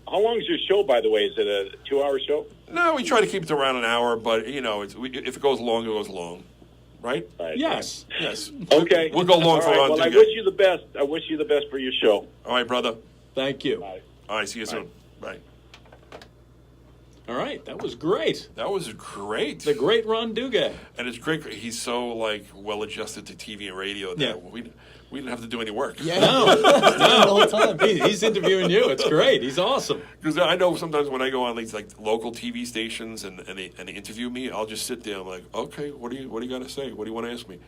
How long is your show, by the way? Is it a 2-hour show?
No, we try to keep it around an hour, but if it goes long, it goes long, right?
Right.
Yes.
Yes.
Okay.
We'll go long
All
for
right.
Ron
Well, I
Duguay.
wish you the best. I wish you the best for your show.
All right, brother.
Thank you.
Bye.
All right, see you soon. Bye.
All right, that was great.
That was great.
The great Ron Duguay.
And it's great. He's so well adjusted to TV and radio that
Yeah.
we didn't have to do any work.
Yeah.
No,
The whole time.
He's interviewing you. It's great. He's awesome.
Because I know sometimes when I go on these local TV stations and they interview me, I'll just sit there. I'm like, okay, what do you got to say? What do you want to ask me?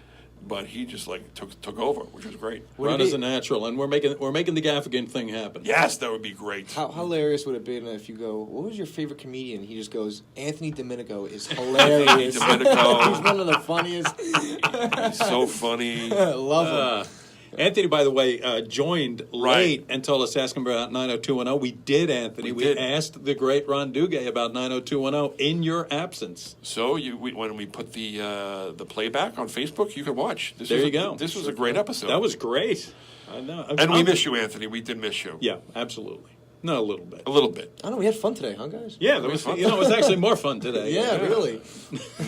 But he just took over, which was great.
Ron is a natural, and we're making the Gaffigan thing happen.
Yes, that would be great.
How hilarious would it be if you go, what was your favorite comedian? He just goes, Anthony Domenico is hilarious.
Domenico.
He's one of the funniest.
He's so funny.
I love him.
Anthony, by the way, joined
Right.
late and told us to ask him about 90210. We did, Anthony.
We did.
asked the great Ron Duguay about 90210 in your absence.
So when we put the playback on Facebook, you can watch.
There you go.
This was a great episode.
That was great. I know.
And we miss you, Anthony. We did miss you.
Yeah, absolutely. Not a little bit.
A little bit.
I don't know, we had fun today, huh, guys?
Yeah, that was fun. It was actually more fun today.
Yeah, really.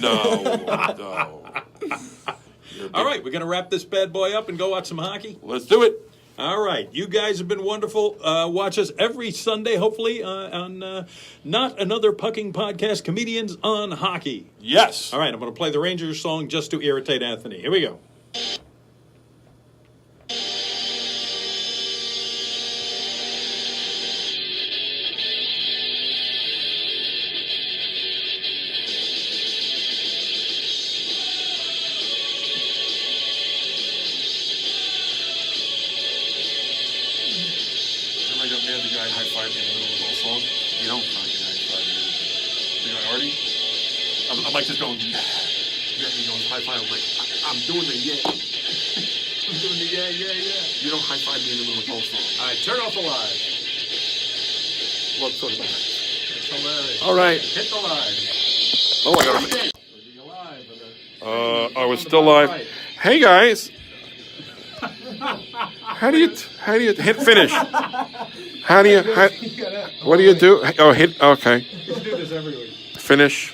No.
All right, we're going to wrap this bad boy up and go watch some hockey.
Let's do it.
All right, you guys have been wonderful. Watch us every Sunday, hopefully, on Not Another Puckn Podcast, Comedians on Hockey.
Yes.
All right, I'm going to play the Rangers song just to irritate Anthony. Here we go.
Remember I got mad the guy high-fived me in the middle of the whole song? You don't fucking high-five me. The guy already? I'm like just going, yeah. He goes high-five. I'm like, I'm doing the yeah. I'm doing the yeah. You don't high-five me in the middle of the whole song.
All right, turn off the live.
Let's talk about it.
It's hilarious.
All right.
Hit the live.
Oh, I got it.
Was he alive?
I was still live. Hey, guys. How do you hit finish? What do you do? Oh, hit. Okay.
We do this every week.
Finish.